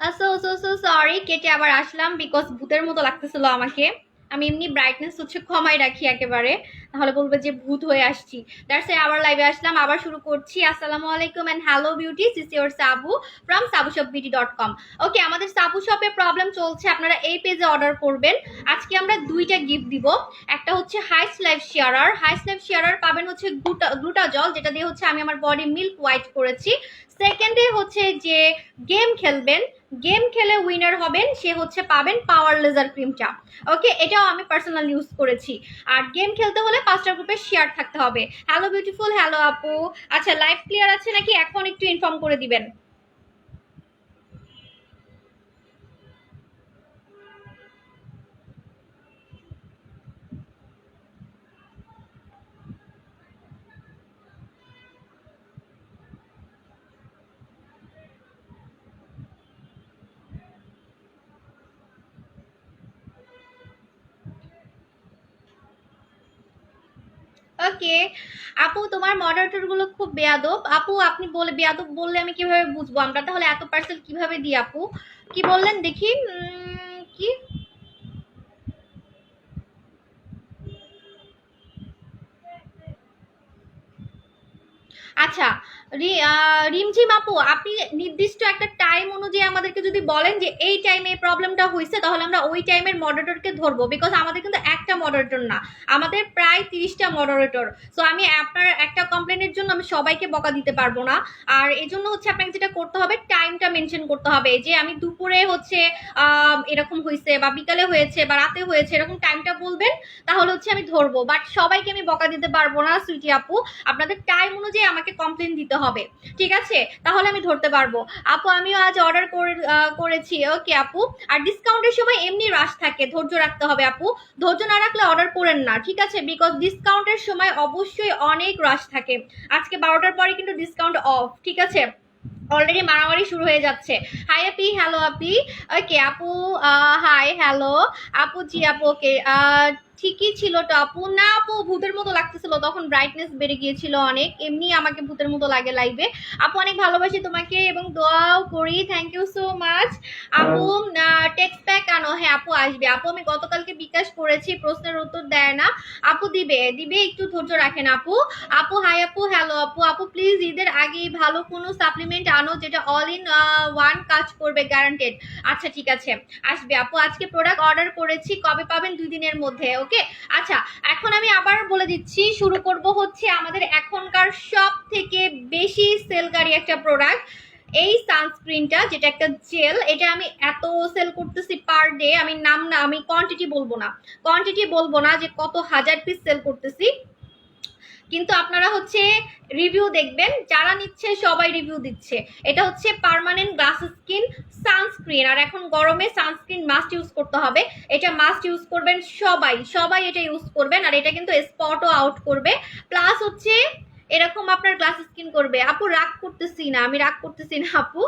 So so so sorry, কেটে আবার আসলাম because ভূতের মতো লাগতেছিল আমাকে। আমি এমনি ব্রাইটনেস হচ্ছে কমাই রাখি একেবারে, তাহলে বলবে যে ভূত হয়ে আসছি। দ্যাটস আবার লাইভে আসলাম, আবার শুরু করছি। আসসালামু আলাইকুম and hello beauties, is your Sabu from sabushopbeauty.com। Okay, আমাদের সাবু শপে প্রবলেম চলছে, আপনারা এই পেজে অর্ডার করবেন। আজকে আমরা দুইটা গিফট দিব। একটা হচ্ছে হাইস লাইফ শেয়ারার। হাইস লাইফ শেয়ারার পাবেন হচ্ছে গ্লুটাজল, যেটা দিয়ে হচ্ছে আমি আমার বডি মিল্ক হোয়াইট করেছি। সেকেন্ডে হচ্ছে যে গেম খেলবেন, গেম খেলে উইনার হবেন, সে হচ্ছে পাবেন পাওয়ার লেজার ক্রিমটা। ওকে, এটাও আমি পার্সোনাল ইউজ করেছি। আর গেম খেলতে হলে 5টা গ্রুপে শেয়ার থাকতে হবে। হ্যালো বিউটিফুল, হ্যালো আপু। আচ্ছা, লাইভ ক্লিয়ার আছে নাকি এখন একটু ইনফর্ম করে দিবেন। ওকে আপু, তোমার মডারেটর গুলো খুব বেয়াদব। আপু আপনি বলে বেয়াদব বললে আমি কিভাবে বুঝবো? আমরা তাহলে এত পার্সেল কিভাবে দিই আপু? কি বললেন দেখি? কি? আচ্ছা, রিমঝিম আপু, আপনি নির্দিষ্ট একটা টাইম অনুযায়ী আমাদেরকে যদি বলেন যে এই টাইমে এই প্রবলেমটা হয়েছে, তাহলে আমরা ওই টাইমের মডারেটরকে ধরবো। বিকজ আমাদের কিন্তু একটা মডারেটর না, আমাদের প্রায় 30টা মডারেটর। সো আমি আপনার একটা কমপ্লেনের জন্য আমি সবাইকে বকা দিতে পারবো না। আর এই জন্য হচ্ছে আপনাকে যেটা করতে হবে, টাইমটা মেনশন করতে হবে, যে আমি দুপুরে হচ্ছে এরকম হয়েছে, বা বিকালে হয়েছে, বা রাতে হয়েছে, এরকম টাইমটা বলবেন, তাহলে হচ্ছে আমি ধরবো। বাট সবাইকে আমি বকা দিতে পারবো না সুইটি আপু, আপনাদের টাইম অনুযায়ী আমাকে কমপ্লেন দিতে হবে, ঠিক আছে? তাহলে আমি ধরতে পারবো। আপু আমিও আজ অর্ডার করেছি। ওকে আপু, আর ডিসকাউন্টের সময় এমনি রাশ থাকে, ধৈর্য রাখতে হবে আপু। ধৈর্য না রাখলে অর্ডার করেন না, ঠিক আছে? বিকজ ডিসকাউন্টের সময় অবশ্যই অনেক রাশ থাকে। আজকে 12টার পরে কিন্তু ডিসকাউন্ট অফ, ঠিক আছে? অলরেডি মারামারি শুরু হয়ে যাচ্ছে। হাই আপি, হ্যালো আপি। ওকে আপু, হাই হ্যালো আপু। জি আপু, ওকে ঠিকই ছিল তো আপু। না আপু, ভূতের মতো লাগতেছিল, তখন ব্রাইটনেস বেড়ে গিয়েছিল অনেক, এমনি আমাকে ভূতের মতো লাগে লাইভে। আপু অনেক ভালোবাসি তোমাকে এবং দোয়াও করি, থ্যাংক ইউ সো মাচ। আপু টেক্সট প্যাক আনো। হ্যাঁ আপু আসবে। আপু আমি গতকালকে বিকাশ করেছি, প্রশ্নের উত্তর দেয় না। আপু দিবে দিবে, একটু ধৈর্য রাখেন আপু। আপু হাই আপু, হ্যালো আপু। আপু প্লিজ ঈদের আগেই ভালো কোনো সাপ্লিমেন্ট আনো, যেটা অল ইন ওয়ান কাজ করবে, গ্যারান্টেড। আচ্ছা ঠিক আছে, আসবে আপু। আজকে প্রোডাক্ট অর্ডার করেছি, কবে পাবেন? 2 দিনের মধ্যে। ওকে আচ্ছা, এখন আমি আবার বলে দিচ্ছি, শুরু করব হচ্ছে আমাদের এখনকার সব থেকে বেশি সেলকারী একটা প্রোডাক্ট, এই সানস্ক্রিনটা, যেটা একটা জেল। এটা আমি এত সেল করতেছি পার ডে, আমি নাম না, আমি কোয়ান্টিটি বলবো না, যে কত হাজার পিস সেল করতেছি। কিন্তু আপনারা হচ্ছে রিভিউ দেখবেন, যারা নিচ্ছে সবাই রিভিউ দিচ্ছে। এটা হচ্ছে পার্মানেন্ট গ্লাস স্কিন সানস্ক্রিন, আর এখন গরমে সানস্ক্রিন মাস্ট ইউজ করতে হবে। এটা মাস্ট ইউজ করবেন সবাই, সবাই এটা ইউজ করবেন। আর এটা কিন্তু স্পটও আউট করবে, প্লাস হচ্ছে এরকম আপনার গ্লাস স্কিন করবে। আপু রাগ করতেছি না, আমি রাগ করতেছি না আপু।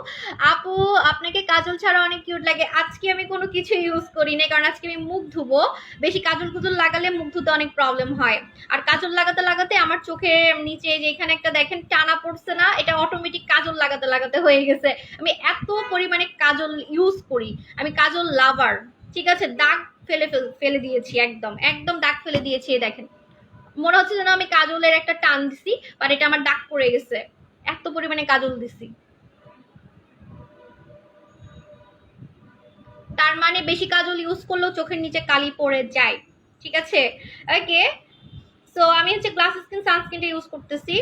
আপু আপনাকে কাজল ছাড়া অনেক কিউট লাগে। আজকে আমি কোনো কিছু ইউজ করি না, কারণ আজকে আমি মুখ ধুবো। বেশি কাজল কুজল লাগালে মুখ ধুতে অনেক প্রবলেম হয়। আর কাজল লাগাতে লাগাতে আমার চোখের নিচে যেখানে একটা দেখেন টানা পড়ছে না, এটা অটোমেটিক কাজল লাগাতে লাগাতে হয়ে গেছে। আমি এত পরিমাণে কাজল ইউজ করি, আমি কাজল লাভার, ঠিক আছে? দাগ ফেলে ফেলে দিয়েছি, একদম একদম দাগ ফেলে দিয়েছি। দেখেন, মনে হচ্ছে যেন আমি কাজলের একটা টান দিছি, বাট এটা আমার দাগ পড়ে গেছে, এত পরিমাণে কাজল দিছি। তার মানে বেশি কাজল ইউজ করলেও চোখের নিচে কালি পড়ে যায়, ঠিক আছে? ওকে, সো আমি হচ্ছে গ্লাস স্কিন সানস্ক্রিনটা ইউজ করতেছি।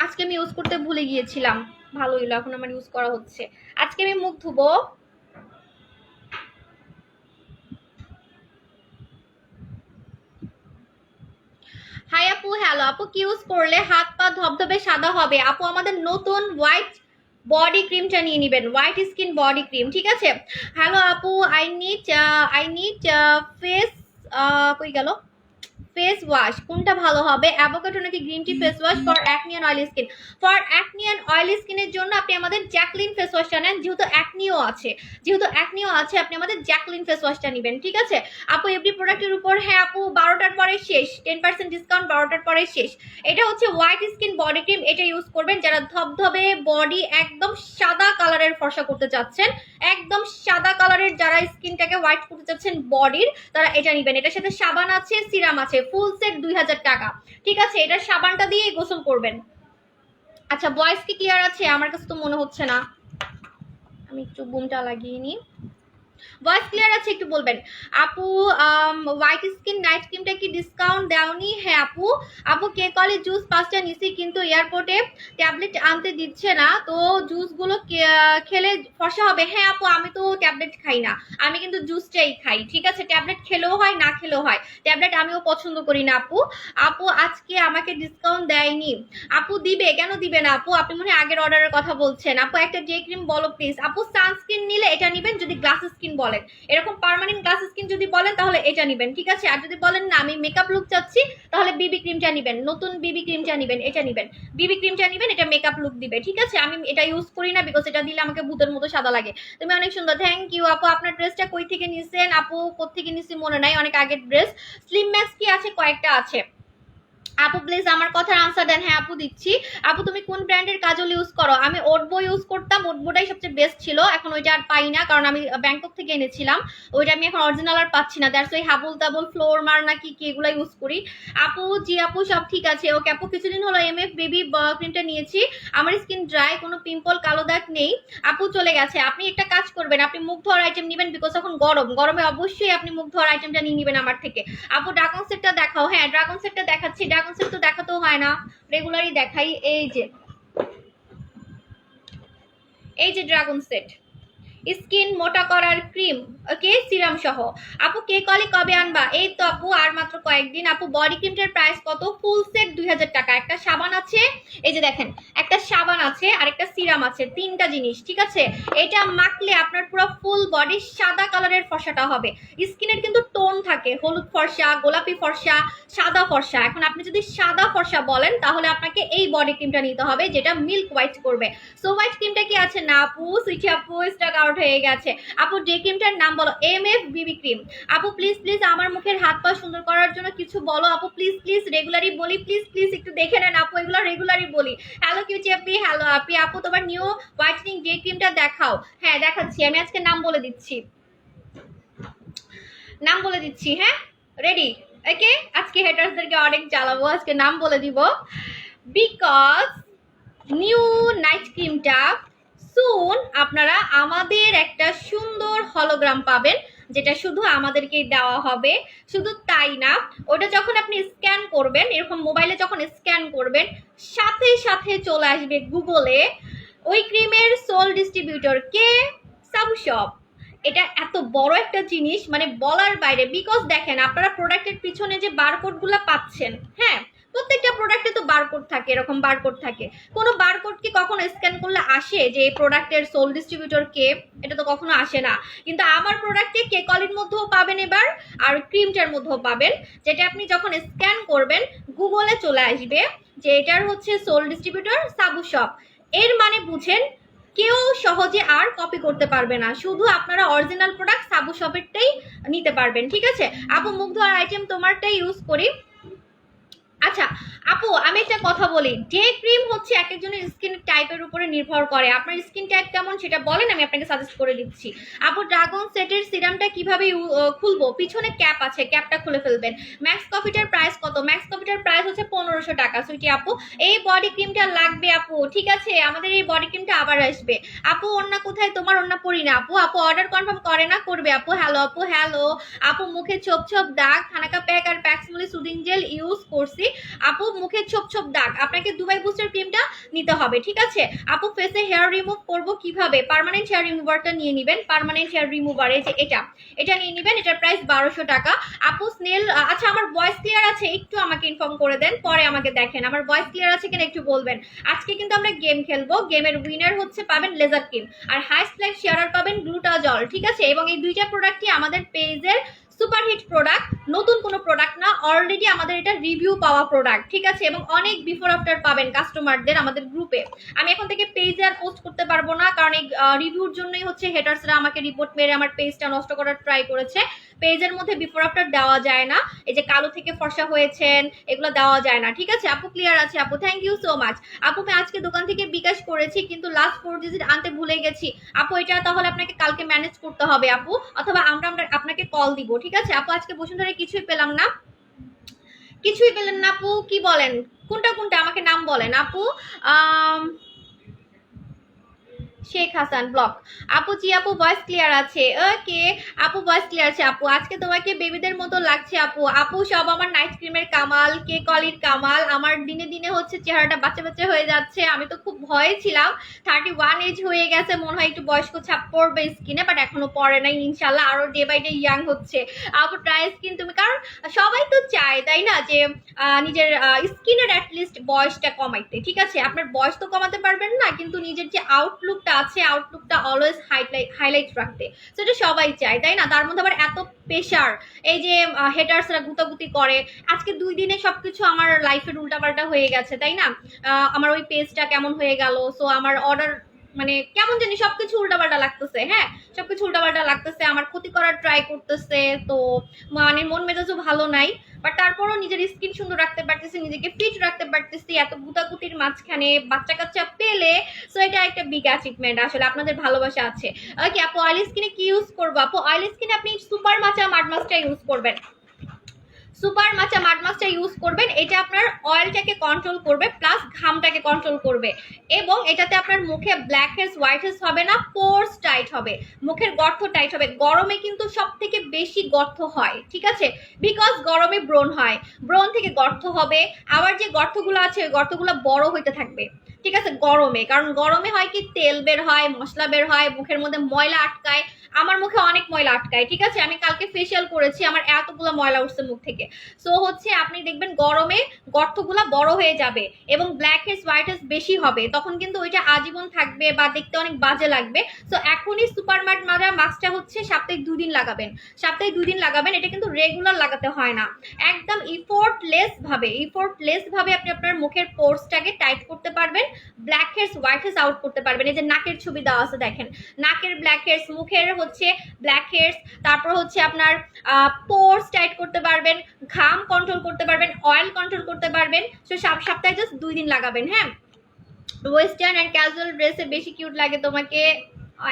আজকে আমি ইউজ করতে ভুলে গিয়েছিলাম, ভালো হইলো এখন আমার ইউজ করা হচ্ছে। আজকে আমি মুখ ধুবো। হাই আপু, হ্যালো আপু। কি ইউজ করলে হাত পা ধবধবে সাদা হবে? আপু আমাদের নতুন হোয়াইট বডি ক্রিমটা নিয়ে নেবেন, হোয়াইট স্কিন বডি ক্রিম, ঠিক আছে? হ্যালো আপু, আই নিড ফেস, কই গেল? ফেস ওয়াশ কোনটা ভালো হবে, অ্যাভোকাডো নাকি green tea face wash for acne and oily skin? For acne and oily স্কিনের জন্য আপনি আমাদের জ্যাকলিন ফেস ওয়াশটা নেন, যেহেতু অ্যাকনিও আছে আপনি আমাদের জ্যাকলিন ফেস ওয়াশটা নেবেন, ঠিক আছে আপু? এভরি প্রোডাক্টের উপর, হ্যাঁ আপু 12টার পরে শেষ, 10% ডিসকাউন্ট 12টার পরে শেষ। এটা হচ্ছে হোয়াইট স্কিন বডি ক্রিম, এটা ইউজ করবেন যারা ধবধবে বডি একদম সাদা কালারের ফর্সা করতে চাচ্ছেন, একদম সাদা কালারের যারা স্কিনটাকে হোয়াইট করতে চাচ্ছেন বডির, তারা এটা নেবেন। এটার সাথে সাবান আছে, সিরাম আছে, ফুল সেট 2000 টাকা, ঠিক আছে? এটার সাবানটা দিয়েই গোসল করবেন। আচ্ছা, ভয়েস কি ক্লিয়ার আছে? আমার কাছে তো মনে হচ্ছে না, আমি একটু বুমটা লাগিয়ে নিই। ভয়েস ক্লিয়ার আছে একটু বলবেন। আপু হোয়াইট স্কিন নাইট ক্রিমটা কি ডিসকাউন্ট দেওনি? হ্যাঁ আপু, আপু কে কলি জুস 5টা নিছি কিন্তু এয়ারপোর্টে ট্যাবলেট আনতে দিচ্ছে না, তো জুসগুলো খেলে ফর্সা হবে? হ্যাঁ আপু, আমি তো ট্যাবলেট খাই না, আমি কিন্তু জুসটাই খাই, ঠিক আছে? ট্যাবলেট খেলেও হয় না খেলেও হয়, ট্যাবলেট আমিও পছন্দ করি না আপু। আপু আজকে আমাকে ডিসকাউন্ট দেয়নি। আপু দিবে, কেন দিবে না আপু? আপনি মনে হয় আগের অর্ডারের কথা বলছেন। আপু একটা ডে ক্রিম বলো প্লিজ। আপু সানস্ক্রিন নিলে এটা নেবেন যদি গ্লাস স্কিন বলেন, এরকম পার্মানেন্ট গ্লাস স্কিন যদি বলেন তাহলে এটা নেবেন, ঠিক আছে? আর যদি বলেন না আমি মেকআপ লুক চাচ্ছি তাহলে বিবি ক্রিমটা নেবেন, নতুন বিবি ক্রিমটা নেবেন, এটা নেবেন, বিবি ক্রিমটা নেবেন, এটা মেকআপ লুক দিবে, ঠিক আছে? আমি এটা ইউজ করি না বিকজ এটা দিলে আমাকে ভূতের মতো সাদা লাগে। তুমি অনেক সুন্দর, থ্যাংক ইউ আপু। আপনার ড্রেসটা কই থেকে নিছেন আপু? কোত্থেকে নিছি মনে নাই, অনেক আগের ড্রেস। স্লিম ম্যাক্স কি আছে? কয়েকটা আছে আপু, প্লিজ আমার কথার আনসার দেন। হ্যাঁ আপু দিচ্ছি। আপু তুমি কোন ব্র্যান্ডের কাজল ইউজ করো? আমি ওটবো ইউজ করতাম, ওটবোটাই সবচেয়ে বেস্ট ছিল, এখন ওইটা আর পাই না কারণ আমি ব্যাংকক থেকে এনেছিলাম, ওইটা আমি এখন অরিজিনাল আর পাচ্ছি না, দ্যাটস ওই হাবুল তাবুল ফ্লোর মার নাকি কি এগুলো ইউজ করি। আপু জি আপু সব ঠিক আছে। ওকে আপু, কিছুদিন হলো এমএফ বেবি ক্রিমটা নিয়েছি, আমার স্কিন ড্রাই, কোনো পিম্পল কালো দাগ নেই আপু, চলে গেছে। আপনি একটা কাজ করবেন, আপনি মুখ ধোয়ার আইটেম নেবেন বিকজ এখন গরমে অবশ্যই আপনি মুখ ধোয়ার আইটেমটা নিয়ে নেবেন আমার থেকে। আপু ড্রাগন সেটটা দেখাও। হ্যাঁ ড্রাগন সেটটা দেখাচ্ছি, ড্রাগন সেট তো দেখাতেও হয় না, রেগুলারই দেখাই। এই যে ড্রাগন সেট, স্কিন মোটা করার ক্রিম, ওকে সিরাম সহ। আপু কে কলি কবে আনবা? এই তো আপু আর মাত্র কয়েকদিন। আপু বডি ক্রিমটার প্রাইস কত? ফুল সেট 2000 টাকা। একটা সাবান আছে, এই যে দেখেন, একটা সাবান আছে আর একটা সিরাম আছে, তিনটা জিনিস, ঠিক আছে? এটা মাখলে আপনার পুরো ফুল বডি সাদা কালারের ফর্সাটা হবে। স্কিনের কিন্তু টোন থাকে, হলুদ ফর্সা, গোলাপি ফর্সা, সাদা ফর্সা। এখন আপনি যদি সাদা ফর্সা বলেন তাহলে আপনাকে এই বডি ক্রিমটা নিতে হবে যেটা মিল্ক হোয়াইট করবে। সো হোয়াইট ক্রিমটা কি আছে? না আপু, সুইটি আপু স্টক আউট হয়ে গেছে। আপু ডে ক্রিমটার নাম বলো। এমএফ বিবি ক্রিম। আপু প্লিজ প্লিজ আমার মুখের হাত পা সুন্দর করার জন্য কিছু বলো আপু, প্লিজ প্লিজ, রেগুলারই বলি, প্লিজ প্লিজ একটু দেখে নেন আপু, এগুলো রেগুলারই বলি। হ্যালো কিউটি আপি, হ্যালো আপি। আপু তোমার নিউ হোয়াইটনিং ডে ক্রিমটা দেখাও। হ্যাঁ দেখাচ্ছি, আমি আজকে নাম বলে দিচ্ছি, নাম বলে দিচ্ছি, হ্যাঁ রেডি? ওকে, আজকে হেটার্সদেরকে অনেক জ্বালাবো, আজকে নাম বলে দিব বিকজ নিউ নাইট ক্রিমটা সুন আপনারা আমাদের একটা সুন্দর হলোগ্রাম পাবেন, যেটা শুধু আমাদেরকেই দেওয়া হবে। শুধু তাই না, ওটা যখন আপনি স্ক্যান করবেন, এরকম মোবাইলে যখন স্ক্যান করবেন, সাথে সাথে চলে আসবে গুগলে ওই ক্রিমের সোল ডিস্ট্রিবিউটর কে, সাবু শপ। এটা এত বড় একটা জিনিস, মানে বলার বাইরে। বিকজ দেখেন, আপনারা প্রোডাক্টের পিছনে যে বারকোডগুলো পাচ্ছেন, হ্যাঁ প্রত্যেকটা প্রোডাক্টে তো বারকোড থাকে, এরকম বারকোড থাকে। কোনো বারকোড কি কখনো স্ক্যান করলে আসে যে এই প্রোডাক্টের সোল ডিস্ট্রিবিউটর কে? এটা তো কখনো আসে না। কিন্তু আমার প্রোডাক্টে কে কলির মধ্যেও পাবেন এবার, আর ক্রিমটার মধ্যেও পাবেন, যেটা আপনি যখন স্ক্যান করবেন গুগলে চলে আসবে যে এটার হচ্ছে সোল ডিস্ট্রিবিউটর সাবু শপ। এর মানে বুঝেন, কেউ সহজে আর কপি করতে পারবে না, শুধু আপনারা অরিজিনাল প্রোডাক্ট সাবু শপেরটাই নিতে পারবেন, ঠিক আছে? আপু মুখ ধোয়ার আইটেম তোমারটাই ইউজ করি। আচ্ছা আপু আমি একটা কথা বলি, ডে ক্রিম হচ্ছে এক একজনের স্কিন টাইপের উপরে নির্ভর করে। আপনার স্কিন টাইপ কেমন সেটা বলেন, আমি আপনাকে সাজেস্ট করে দিচ্ছি। আপু ড্রাগন সেটের সিরামটা কিভাবে খুলবো? পিছনে ক্যাপ আছে, ক্যাপটা খুলে ফেলবেন। ম্যাক্স কফিটার প্রাইস কত? ম্যাক্স কফিটার প্রাইস হচ্ছে 1500 টাকা। সুইটি আপু এই বডি ক্রিমটা লাগবে আপু, ঠিক আছে? আমাদের এই বডি ক্রিমটা আবার আসবে। আপু ওন্না কোথায় তোমার? ওন্না পরি না আপু। আপু অর্ডার কনফার্ম করে না, করবে আপু। হ্যালো আপু, হ্যালো আপু। মুখে ছোপ ছোপ দাগ, থানাকা প্যাক আর প্যাক্সমুলি সুদিং জেল ইউজ করছি আপু, মুখে ছোপ ছোপ দাগ, আপনাকে দুবাই বুস্টার ক্রিমটা নিতে হবে, ঠিক আছে? আপু ফেসে হেয়ার রিমুভ করব কিভাবে? পার্মানেন্ট হেয়ার রিমুভারটা নিয়ে নেবেন, পার্মানেন্ট হেয়ার রিমুভার, এই যে এটা নিয়ে নেবেন, এটার প্রাইস 1200 টাকা। আপু স্নেল, আচ্ছা আমার ভয়েস ক্লিয়ার আছে? একটু আমাকে ইনফর্ম করে দেন, পরে আমাকে দেখেন আমার ভয়েস ক্লিয়ার আছে কিনা একটু বলবেন। আজকে কিন্তু আমরা গেম খেলবো, গেমের উইনার হচ্ছে পাবেন লেজার ক্রিম, আর হাইস্ট লাইফ শেয়ারার পাবেন গ্লুটাজল, ঠিক আছে? এবং এই দুইটা প্রোডাক্টই আমাদের পেজের সুপারহিট প্রোডাক্ট, নতুন কোনো প্রোডাক্ট না, অলরেডি আমাদের এটা রিভিউ পাওয়া প্রোডাক্ট, ঠিক আছে? এবং অনেক বিফোর আফটার পাবেন কাস্টমারদের আমাদের গ্রুপে। আমি এখন থেকে পেজে আর পোস্ট করতে পারবো না, কারণ এই রিভিউর জন্যই হচ্ছে হেটার্সরা আমাকে রিপোর্ট মেরে আমার পেজটা নষ্ট করার ট্রাই করেছে। পেজের মধ্যে বিফোর আফটার দেওয়া যায় না, এই যে কালো থেকে ফর্সা হয়েছেন এগুলো দেওয়া যায় না, ঠিক আছে আপু? ক্লিয়ার আছে আপু? থ্যাংক ইউ সো মাচ আপু। আমি আজকে দোকান থেকে বিকাশ করেছি কিন্তু লাস্ট 4 ডিজিট আনতে ভুলে গেছি আপু, এটা তাহলে আপনাকে কালকে ম্যানেজ করতে হবে আপু, অথবা আমরা আপনাকে কল দিব, ঠিক আছে আপু? আজকে বসুন্ধরা কিছুই পেলাম না, কিছুই পেলেন না আপু? কি বলেন, কোনটা কোনটা আমাকে নাম বলেন আপু। শেখ হাসান ব্লক আপু। জি আপু ভয়েস ক্লিয়ার আছে, ওকে আপু ভয়েস ক্লিয়ার আছে আপু। আজকে তোমাকে বেবিদের মতো লাগছে আপু। আপু সব আমার নাইট ক্রিমের কামাল, কে কলির কামাল। আমার দিনে দিনে হচ্ছে চেহারাটা বাচ্চা বাচ্চা হয়ে যাচ্ছে, আমি তো খুব ভয়ে ছিলাম। 31 এজ হয়ে গেছে, মনে হয় একটু বয়স্ক ছাপ পড়বে স্কিনে, বাট এখনো পড়ে নাই, ইনশাল্লাহ আরো ডে বাই ডে ইয়াং হচ্ছে আপু। ট্রাই স্কিন তুমি, কারণ সবাই তো চায় তাই না যে নিজের স্কিনের অ্যাটলিস্ট বয়সটা কমাইতে, ঠিক আছে? আপনার বয়স তো কমাতে পারবেন না, কিন্তু নিজের যে আউটলুকটা আছে আউটলুকটা অলওয়েজ হাইলাইট রাখতে, সেটা সবাই চায় তাই না? তার মধ্যে আবার এত প্রেশার, এই যে হেটার্সরা গুতাগুতি করে। আজকে 2 দিনে সবকিছু আমার লাইফের উল্টাপাল্টা হয়ে গেছে তাই না? আমার ওই পেজটা কেমন হয়ে গেল, সো আমার অর্ডার মানে কেমন জানি সবকিছু উল্টাপাল্টা লাগতেছে, হ্যাঁ সবকিছু উল্টাপাল্টা লাগতেছে, আমার ক্ষতি করার ট্রাই করতেছে। তো মানে মন মেজাজও ভালো নাই, বাট তারপরও নিজের স্কিন সুন্দর রাখতে পারতেছি, নিজেকে ফিট রাখতে পারতেছি এত গুতাগুতির মাঝখানে বাচ্চা কাচ্চা পেলে। সো এটা একটা বিগ অ্যাচিভমেন্ট, আসলে আপনাদের ভালোবাসা আছে। ওকে আপু, অয়েলি স্কিনে কি ইউজ করবো আপু? অয়েলি স্কিনে আপনি সুপার মাচা মাড মাস্কটা ইউজ করবেন, সুপার মাচা মাড মাস্কটা ইউজ করবেন। এটা আপনার অয়েলটাকে কন্ট্রোল করবে, প্লাস ঘামটাকে কন্ট্রোল করবে, এবং এটাতে আপনার মুখে ব্ল্যাক হেডস হোয়াইট হেডস হবে না, পোরস টাইট হবে, মুখের গর্ত টাইট হবে। গরমে কিন্তু সব থেকে বেশি গর্ত হয়, ঠিক আছে? বিকজ গরমে ব্রণ হয়, ব্রণ থেকে গর্ত হবে, আবার যে গর্তগুলো আছে ওই গর্তগুলো বড় হইতে থাকবে, ঠিক আছে? গরমে, কারণ গরমে হয় কি তেল বের হয়, মশলা বের হয়, মুখের মধ্যে ময়লা আটকায়। আমার মুখে অনেক ময়লা আটকায়, ঠিক আছে? আমি কালকে ফেসিয়াল করেছি, আমার এতগুলো ময়লা উঠছে মুখ থেকে। সো হচ্ছে আপনি দেখবেন গরমে গর্তগুলা বড় হয়ে যাবে এবং ব্ল্যাক হেডস হোয়াইট হেডস বেশি হবে, তখন কিন্তু ওইটা আজীবন থাকবে বা দেখতে অনেক বাজে লাগবে। সো এখনই সুপার মাস্কটা হচ্ছে সপ্তাহে 2 দিন লাগাবেন, সপ্তাহে 2 দিন লাগাবেন। এটা কিন্তু রেগুলার লাগাতে হয় না, একদম ইফোর্টলেস ভাবে আপনি আপনার মুখের পোর্সটাকে টাইট করতে পারবেন, black heads white heads out করতে পারবেন। এই যে নাকের ছবি দেওয়া আছে দেখেন, নাকের ব্ল্যাক হেডস, মুখের হচ্ছে ব্ল্যাক হেডস, তারপর হচ্ছে আপনার পোর্স টাইট করতে পারবেন, ঘাম কন্ট্রোল করতে পারবেন, অয়েল কন্ট্রোল করতে পারবেন। সো সপ্তাহে জাস্ট 2 দিন লাগাবেন, হ্যাঁ? ওয়েস্টার্ন অ্যান্ড ক্যাজুয়াল ড্রেসে বেশি কিউট লাগে তোমাকে।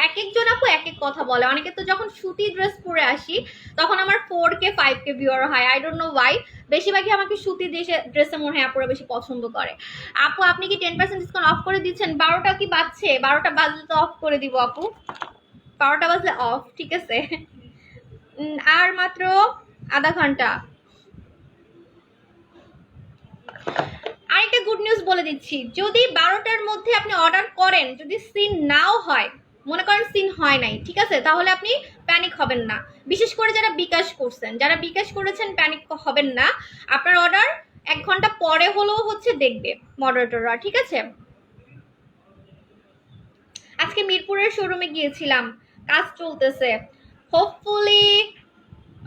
এক একজন আপু এক এক কথা বলে, অনেকে তো যখন সুতি ড্রেস পরে আসি তখন আমার 4K 5K ভিউয়ার হয়, আই ডোন্ট নো ওয়াই। বেশিরভাগই আমাকে সুতি ড্রেসে মনে হয় আপুরা বেশি পছন্দ করে। আপু আপনি কি 10% ডিসকাউন্ট অফ করে দিচ্ছেন? 12টা কি বাজছে? 12টা বাজলে তো অফ করে দিব আপু, 12টা বাজলে অফ, ঠিক আছে? আর মাত্র আধা ঘন্টা। আরেকটা গুড নিউজ বলে দিচ্ছি, যদি 12টার মধ্যে আপনি অর্ডার করেন, যদি সিন নাও হয়, মনে করেন সিন হয় নাই, ঠিক আছে, তাহলে আপনি প্যানিক হবেন না। বিশেষ করে যারা বিকাশ করছেন, যারা বিকাশ করেছেন প্যানিক হবেন না। আপনার অর্ডার 1 ঘন্টা পরে হলেও হচ্ছে দেখবে মডারেটররা, ঠিক আছে? আজকে মিরপুরের শোরুমে গিয়েছিলাম, কাজ চলতেছে, হোপফুলি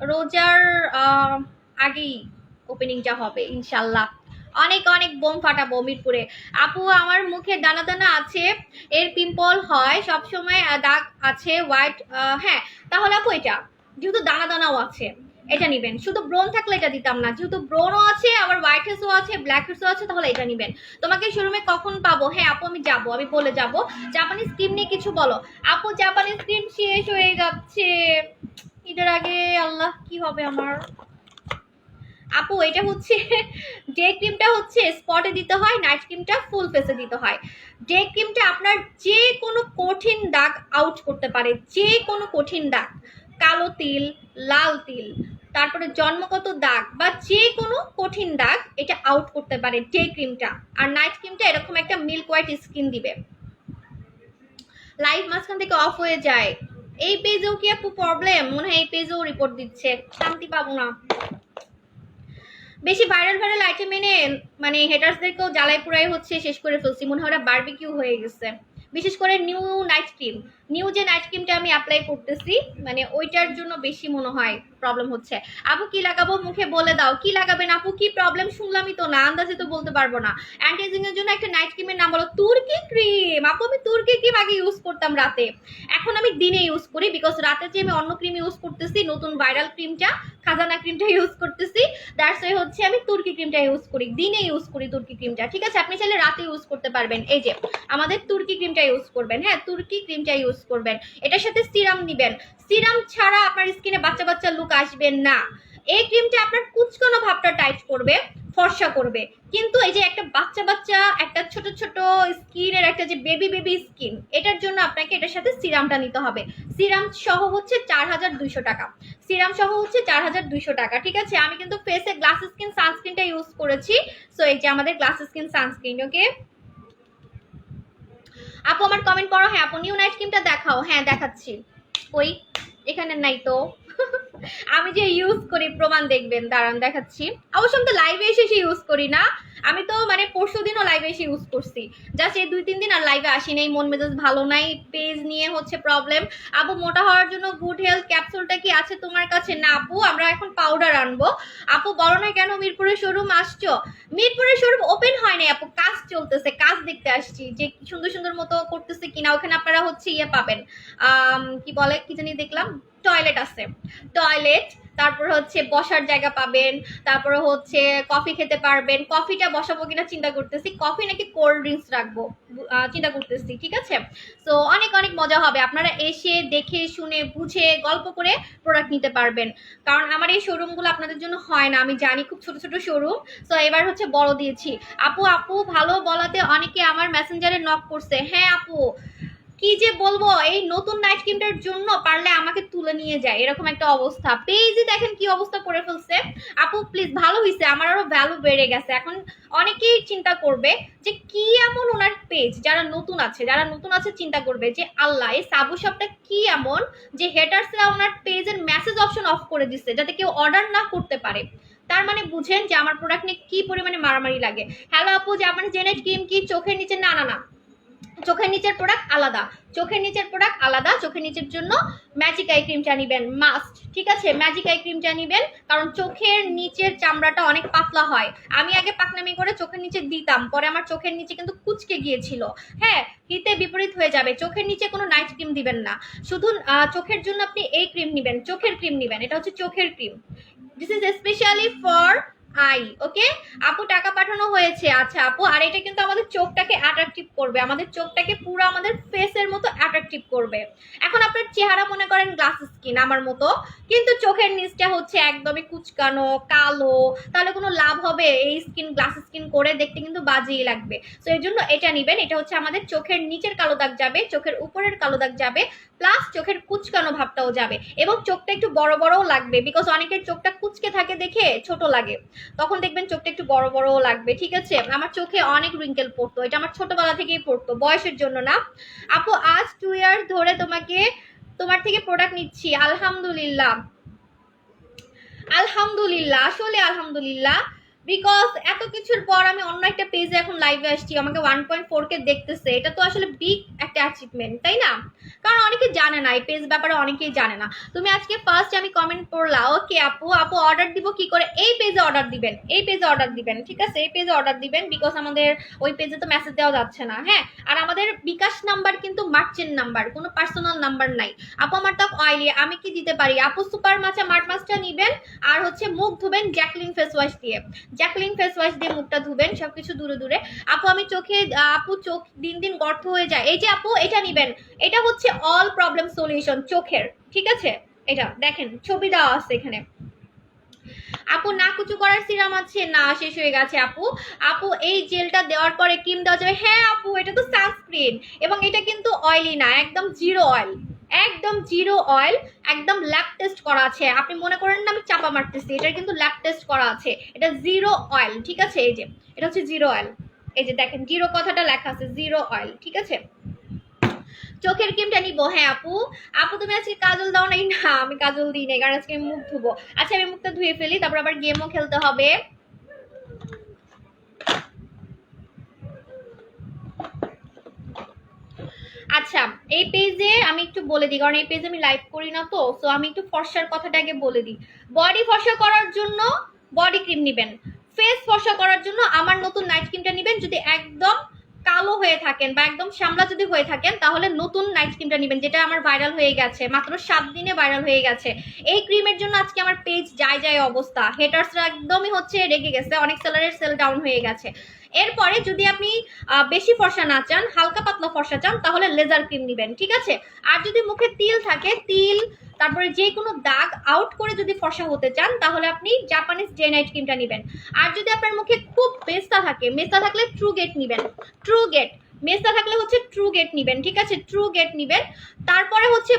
রোজার আগেই ওপেনিংটা হবে ইনশাল্লাহ। অনেক অনেক বোম ফাটাবো মিরপুরে। আপু আমার মুখে দানা দানা আছে, এর পিম্পল হয় সব সময়, দাগ আছে হোয়াইট, হ্যাঁ তাহলে আপু এটা যেহেতু দানা দানাও আছে এটা নিবেন। শুধু ব্রোন থাকলে এটা দিতাম না, যেহেতু ব্রোনও আছে আবার হোয়াইট হেডসও আছে ব্ল্যাক হেডসও আছে, তাহলে এটা নিবেন। তোমাকে শোরুমে কখন পাবো? হ্যাঁ আপু আমি যাবো, আমি বলে যাবো। জাপানিজ ক্রিম নিয়ে কিছু বলো আপু। জাপানিজ ক্রিম শেষ হয়ে যাচ্ছে ঈদের আগে, আল্লাহ কি হবে আমার। আপু এটা হচ্ছে ডে ক্রিমটা হচ্ছে স্পটে দিতে হয়, নাইট ক্রিমটা ফুল ফেসে দিতে হয়। ডে ক্রিমটা আপনার যে কোনো কঠিন দাগ আউট করতে পারে, যে কোনো কঠিন দাগ, কালো তিল, লাল তিল, তারপরে জন্মগত দাগ বা যে কোনো কঠিন দাগ এটা আউট করতে পারে ডে ক্রিমটা। আর নাইট ক্রিমটা এরকম একটা মিল্ক হোয়াইট স্কিন দিবে। লাইভ মাঝখান থেকে অফ হয়ে যায়, এই পেজেও কি আপু প্রবলেম? মনে হয় এই পেজেও রিপোর্ট দিচ্ছে, শান্তি পাবো না। বেশি ভাইরাল আইটেম এনে মানে হেটার্সদেরকেও জ্বালাই পুরাই হচ্ছে, শেষ করে ফেলছি, মনে হয় ওরা বারবিকিউ হয়ে গেছে। বিশেষ করে নিউ যে নাইট ক্রিমটা আমি অ্যাপ্লাই করতেছি, মানে ওইটার জন্য বেশি মনে হয় প্রবলেম হচ্ছে। আপু কি লাগাবো মুখে বলে দাও, কি লাগাবেন আপু, কি প্রবলেম শুনলামই তো না, আন্দাজে তো বলতে পারবো না। অ্যান্টি এজিং এর জন্য একটা নাইট ক্রিমের নাম বলো। তুর্কি ক্রিম আপু, আমি তুর্কি ক্রিম আগে ইউজ করতাম রাতে, এখন আমি দিনে ইউজ করি, বিকজ রাতে যে আমি অন্য ক্রিম ইউজ করতেছি, নতুন ভাইরাল ক্রিমটা, খাজানা ক্রিমটা ইউজ করতেছি, দ্যাটস ওয়াই হচ্ছে আমি তুর্কি ক্রিমটা ইউজ করি, দিনে ইউজ করি তুর্কি ক্রিমটা। ঠিক আছে, আপনি চাইলে রাতে ইউজ করতে পারবেন। এই যে আমাদের তুর্কি ক্রিমটা ইউজ করবেন, হ্যাঁ তুর্কি ক্রিমটা ইউজ করবেন। এটার সাথে সিরাম নিবেন, সিরাম ছাড়া আপনার স্কিনে বাচ্চা বাচ্চা লুক আসবেন না। এই ক্রিমটা আপনার কুচকানো ভাবটা টাইট করবে, ফর্সা করবে, কিন্তু এই যে একটা বাচ্চা বাচ্চা একটা ছোট ছোট স্কিনের একটা যে বেবি স্কিন, এটার জন্য আপনাকে এটার সাথে সিরামটা নিতে হবে। সিরাম সহ হচ্ছে 4200 টাকা, সিরাম সহ হচ্ছে 4200 টাকা। ঠিক আছে, আমি কিন্তু ফেসে গ্লাস স্কিন সানস্ক্রিনটা ইউজ করেছি। সো এই যে আমাদের গ্লাস স্কিন সানস্ক্রিন। ওকে আপু আমার কমেন্ট করো, হ্যাঁ আপু নিউ নাইট ক্রিমটা দেখাও। হ্যাঁ দেখাচ্ছি, ওই এখানে নাই তো আমি যে ইউজ করি প্রমাণ দেখবেন, দাঁড়ান দেখাচ্ছি। অবশ্য আমি তো লাইভে এসে ইউজ করি না, আমি তো মানে পরশু দিনও লাইভে এসে ইউজ করছি, জাস্ট এই 2-3 দিন আর লাইভে আসি নাই, মন মেজাজ ভালো নাই, পেজ নিয়ে হচ্ছে প্রবলেম। আপু মোটা হওয়ার জন্য গুড হেলথ ক্যাপসুলটা কি আছে তোমার কাছে? না আপু, আমরা এখন পাউডার আনবো। আপু বলো না কেন মিরপুরের শোরুম আসছো? মিরপুরের শোরুম ওপেন হয় নাই আপু, কাজ চলতেছে, কাজ দেখতে আসছি যে সুন্দর সুন্দর মতো করতেছে কিনা। ওখানে আপনারা হচ্ছে ইয়ে পাবেন, কি বলে কি জানি দেখলাম, টয়লেট আছে, টয়লেট, তারপর হচ্ছে বসার জায়গা পাবেন, তারপরে হচ্ছে কফি খেতে পারবেন। কফিটা বসাবো কিনা চিন্তা করতেছি, কফি নাকি কোল্ড ড্রিঙ্কস রাখবো চিন্তা করতেছি। ঠিক আছে, সো অনেক অনেক মজা হবে, আপনারা এসে দেখে শুনে বুঝে গল্প করে প্রোডাক্ট নিতে পারবেন। কারণ আমার এই শোরুমগুলো আপনাদের জন্য হয় না, আমি জানি খুব ছোট ছোট শোরুম, সো এবার হচ্ছে বড় দিয়েছি। আপু আপু ভালো বলাতে অনেকে আমার মেসেঞ্জারে নক করছে। হ্যাঁ আপু কি যে বলবো, এই নতুন নাইট ক্রিমটার জন্য পারলে আমাকে তুলে নিয়ে যায়, এরকম একটা অবস্থা। পেজে দেখেন কি অবস্থা করে ফেলছে। আপু প্লিজ, ভালো হয়েছে, আমার আরো ভ্যালু বেড়ে গেছে। এখন অনেকেই চিন্তা করবে যে কি এমন ওনার পেজ, যারা নতুন আছে চিন্তা করবে যে আল্লাহ এই সাবু শপটা কি এমন যে হেটার্সরা ওনার পেজের মেসেজ অপশন অফ করে দিচ্ছে যাতে কেউ অর্ডার না করতে পারে। তার মানে বুঝেন যে আমার প্রোডাক্ট নিয়ে কি পরিমাণে মারামারি লাগে। হ্যালো আপু, যে আপনার জেনেট ক্রিম কি চোখের নিচে? না না না, চোখের নিচের প্রোডাক্ট আলাদা, চোখের নিচের প্রোডাক্ট আলাদা। চোখের নিচের জন্য ম্যাজিক আই ক্রিমটা নিবেন মাস্ট। ঠিক আছে, ম্যাজিক আই ক্রিমটা নিবেন, কারণ চোখের নিচের চামড়াটা অনেক পাতলা হয়। আমি আগে পাকনামি করে চোখের নিচে দিতাম, পরে আমার চোখের নিচে কিন্তু কুচকে গিয়েছিল। হ্যাঁ, হিতে বিপরীত হয়ে যাবে। চোখের নিচে কোনো নাইট ক্রিম দিবেন না, শুধু চোখের জন্য আপনি এই ক্রিম নিবেন, চোখের ক্রিম নিবেন, এটা হচ্ছে চোখের cream. This is specially for eye. Okay আপু, টাকা পাঠানো হয়েছে। আচ্ছা আপু, আর এটা কিন্তু আমাদের চোখটাকে অ্যাট্রাকটিভ করবে, আমাদের চোখটাকে পুরো আমাদের ফেসের মতো অ্যাট্রাকটিভ করবে। এখন আপনার চেহারা মনে করেন গ্লাস স্কিন আমার মতো, কিন্তু চোখের নিচটা হচ্ছে একদমই কুচকানো কালো, তাহলে কোনো লাভ হবে? এই স্কিন গ্লাস স্কিন করে দেখতে কিন্তু বাজেই লাগবে। তো এর জন্য এটা নিবেন, এটা হচ্ছে আমাদের চোখের নিচের কালো দাগ যাবে, চোখের উপরের কালো দাগ যাবে, প্লাস চোখের কুচকানো ভাবটাও যাবে, এবং চোখটা একটু বড় বড়ও লাগবে, বিকজ অনেকের চোখটা কুচকে থাকে দেখে ছোট লাগে, তখন দেখবেন চোখটা একটু বড় বড়ও লাগবে। ঠিক আছে, আমার চোখে অনেক রিঙ্কেল পড়তো, এটা আমার ছোটবেলা থেকেই পড়তো, বয়সের জন্য না। আপু আজ 2 ইয়ার ধরে তোমার থেকে প্রোডাক্ট নিচ্ছি, আলহামদুলিল্লাহ আলহামদুলিল্লাহ, আসলে আলহামদুলিল্লাহ, বিকজ এত কিছুর পর আমি অন্য একটা পেজে এখন লাইভে আসছি, আমাকে 1.4K দেখতেছে, এটা তো আসলে বিগ একটা অ্যাচিভমেন্ট, তাই না? কারণ অনেকে জানে না, এই পেজ ব্যাপারে অনেকেই জানে না। তুমি আজকে ফার্স্ট আমি কমেন্ট করলাম, ওকে আপু, আপু অর্ডার দিব কি করে? এই পেজে অর্ডার দিবেন, এই পেজে অর্ডার দিবেন। ঠিক আছে, এই পেজে অর্ডার দিবেন, বিকজ আমাদের ওই পেজে তো মেসেজ দেওয়া যাচ্ছে না। হ্যাঁ, আর আমাদের বিকাশ নাম্বার কিন্তু মার্চেন্ট নাম্বার, কোনো পার্সোনাল নাম্বার নাই। আপু আমার ত্বক অয়েলি, আমি কি দিতে পারি? আপু সুপার মাচা মার্ট মাছটা নিবেন, আর হচ্ছে মুখ ধুবেন জ্যাকলিন ফেস ওয়াশ দিয়ে, জ্যাকলিন ফেস ওয়াশ দিয়ে মুখটা ধুবেন, সবকিছু দূরে দূরে। আপু আমি চোখে, আপু চোখ দিন দিন গর্ত হয়ে যায়, এই যে আপু এটা নিবেন, এটা হচ্ছে অল প্রবলেম সলিউশন চোখের। ঠিক আছে, এটা দেখেন ছবি দেওয়া আছে এখানে। আপু না কুচু করার সিরাম আছে? না, শেষ হয়ে গেছে আপু। আপু এই জেলটা দেওয়ার পরে ক্রিম দেওয়া যাবে? হ্যাঁ আপু, এটা তো সানস্ক্রিন, এবং এটা কিন্তু অয়েলি না, একদম জিরো অয়েল, একদম জিরো অয়েল, একদম ল্যাব টেস্ট করা আছে। আপনি মনে করেন না আমি চাপা মারতেছি, এটার কিন্তু ল্যাব টেস্ট করা আছে, এটা জিরো অয়েল। ঠিক আছে, এই যে এটা হচ্ছে জিরো অয়েল, এই যে দেখেন জিরো কথাটা লেখা আছে, জিরো অয়েল। ঠিক আছে, চোখের ক্রিমটা নিবো। হ্যাঁ আপু, আপু তুমি আজকে কাজল দাও নাই? না আমি কাজল দিই নাই, কারণ আজকে আমি মুখ ধুবো। আচ্ছা আমি মুখটা ধুয়ে ফেলি, তারপর আবার গেমও খেলতে হবে। আচ্ছা, এই পেজে আমি একটু বলে দিই, কারণ এই পেজে আমি লাইভ করি না, তো সো আমি একটু ফর্সার কথাটা আগে বলে দিই। বডি ফর্সা করার জন্য বডি ক্রিম নেবেন, ফেস ফর্সা করার জন্য আমার নতুন নাইট ক্রিমটা নেবেন। যদি একদম কালো হয়ে থাকেন বা একদম শ্যামলা যদি হয়ে থাকেন, তাহলে নতুন নাইট ক্রিমটা নেবেন, যেটা আমার ভাইরাল হয়ে গেছে, মাত্র 7 দিনে ভাইরাল হয়ে গেছে। এই ক্রিমের জন্য আজকে আমার পেজ যায় যায় অবস্থা, হেটার্সরা একদমই হচ্ছে রেগে গেছে, অনেক সেলারের সেল ডাউন হয়ে গেছে। এরপরে যদি আপনি বেশি ফর্সা না চান, হালকা পাতলা ফর্সা চান, তাহলে লেজার ক্রিম নেবেন, ঠিক আছে। আর যদি মুখে তিল থাকে, তিল তারপরে যে কোনো দাগ আউট করে যদি ফর্সা হতে চান, তাহলে আপনি জাপানিজ ডে নাইট ক্রিমটা নেবেন। আর যদি আপনার মুখে খুব মেস্তা থাকে, মেস্তা থাকলে ট্রু গেট নেবেন, ট্রু গেট। মেস্তা থাকলে হচ্ছে ট্রু গেট নেবেন, ঠিক আছে, ট্রু গেট নেবেন। তারপরে হচ্ছে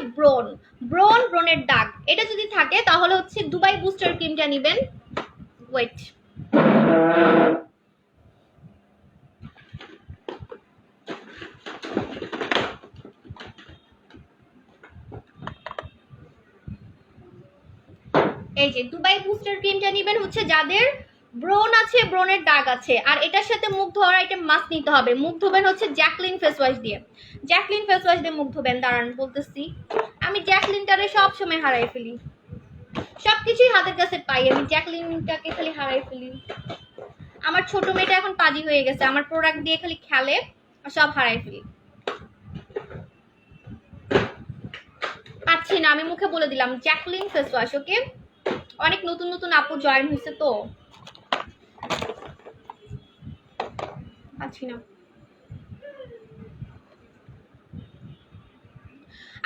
ব্রনের দাগ এটা যদি থাকে, তাহলে হচ্ছে দুবাই বুস্টার ক্রিমটা নেবেন। ওয়েট, এই যে দুবাই বুস্টার ক্রিমটা নেবেন হচ্ছে যাদের ব্রন আছে, ব্রনের দাগ আছে। আর এটার সাথে মুখ ধোয়ার আইটেম মাস্ট নিতে হবে। মুখ ধোবেন হচ্ছে জ্যাকলিন ফেস ওয়াশ দিয়ে, জ্যাকলিন ফেস ওয়াশ দিয়ে মুখ ধোবেন। দাঁড়ান বলতেছি, আমি জ্যাকলিনটারে সব সময় হারাই ফেলি, সবকিছুই হাতের কাছে পাই, আমি জ্যাকলিনটাকে খালি হারাই ফেলি। আমার ছোট মেয়েটা এখন পাজি হয়ে গেছে, আমার প্রোডাক্ট দিয়ে খালি খেলে আর সব হারাই ফেলি, পাচ্ছি না। আমি মুখে বলে দিলাম জ্যাকলিন ফেস ওয়াশ, ওকে। অনেক নতুন নতুন আপু জয়েন হয়েছে, তো পাচ্ছি না।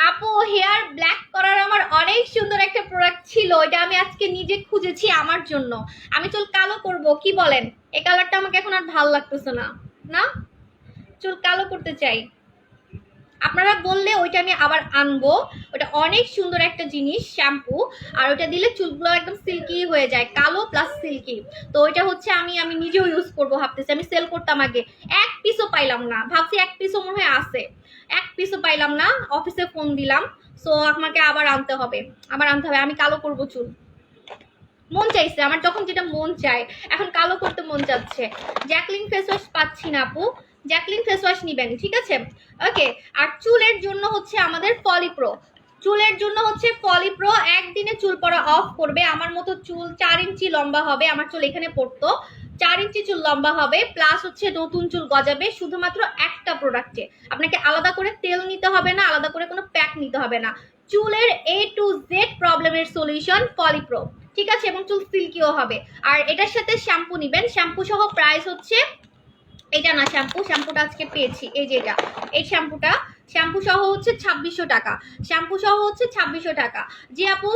আপু হেয়ার ব্ল্যাক করার আমার অনেক সুন্দর একটা প্রোডাক্ট ছিল, এটা আমি আজকে নিজে খুঁজেছি আমার জন্য। আমি চুল কালো করব, কি বলেন? এই কালারটা আমাকে এখন আর ভালো লাগতেছে না, না চুল কালো করতে চাই। আপনারা বললে ওইটা আমি আবার আনবো। ওটা অনেক সুন্দর একটা জিনিস, শ্যাম্পু। আর ওটা দিলে চুলগুলো একদম সিল্কি হয়ে যায়, কালো প্লাস সিল্কি। তো ওইটা হচ্ছে আমি নিজেও ইউজ করবো ভাবতেছি। আমি সেল করতাম আগে, এক পিসও পাইলাম না, ভাবছি এক পিসও মনে হয় আছে, এক পিসও পাইলাম না। অফিসে ফোন দিলাম, সো আমাকে আবার আনতে হবে, আমি কালো করবো চুল। মন চাইছে আমার, যখন যেটা মন চায়, এখন কালো করতে মন চাচ্ছে। জ্যাকলিন ফেস ওয়াশ পাচ্ছি না আপু, জ্যাকলিন ফেস ওয়াশ নিবেন, ঠিক আছে, ওকে। আর চুলের জন্য হচ্ছে আমাদের পলিপ্রো, চুলের জন্য হচ্ছে পলিপ্রো একদিনে চুল পড়া অফ করবে। আমার মতো চুল 4 ইঞ্চি লম্বা হবে, আমার চুল এখানে পড়তো, 4 ইঞ্চি চুল লম্বা হবে, প্লাস হচ্ছে নতুন চুল গজাবে শুধুমাত্র একটা প্রোডাক্টে। আপনাকে আলাদা করে তেল নিতে হবে না, আলাদা করে কোনো প্যাক নিতে হবে না। চুলের A to Z প্রবলেমের সলিউশন পলিপ্রো, ঠিক আছে, এবং চুল সিল্কিও হবে। আর এটার সাথে শ্যাম্পু নিবেন, শ্যাম্পু সহ প্রাইস হচ্ছে, এটা না শ্যাম্পুটা আজকে পেয়েছি, এই যে এটা, এই শ্যাম্পু সহ হচ্ছে 2600 টাকা, শ্যাম্পু সহ হচ্ছে 2600 টাকা। যে আপু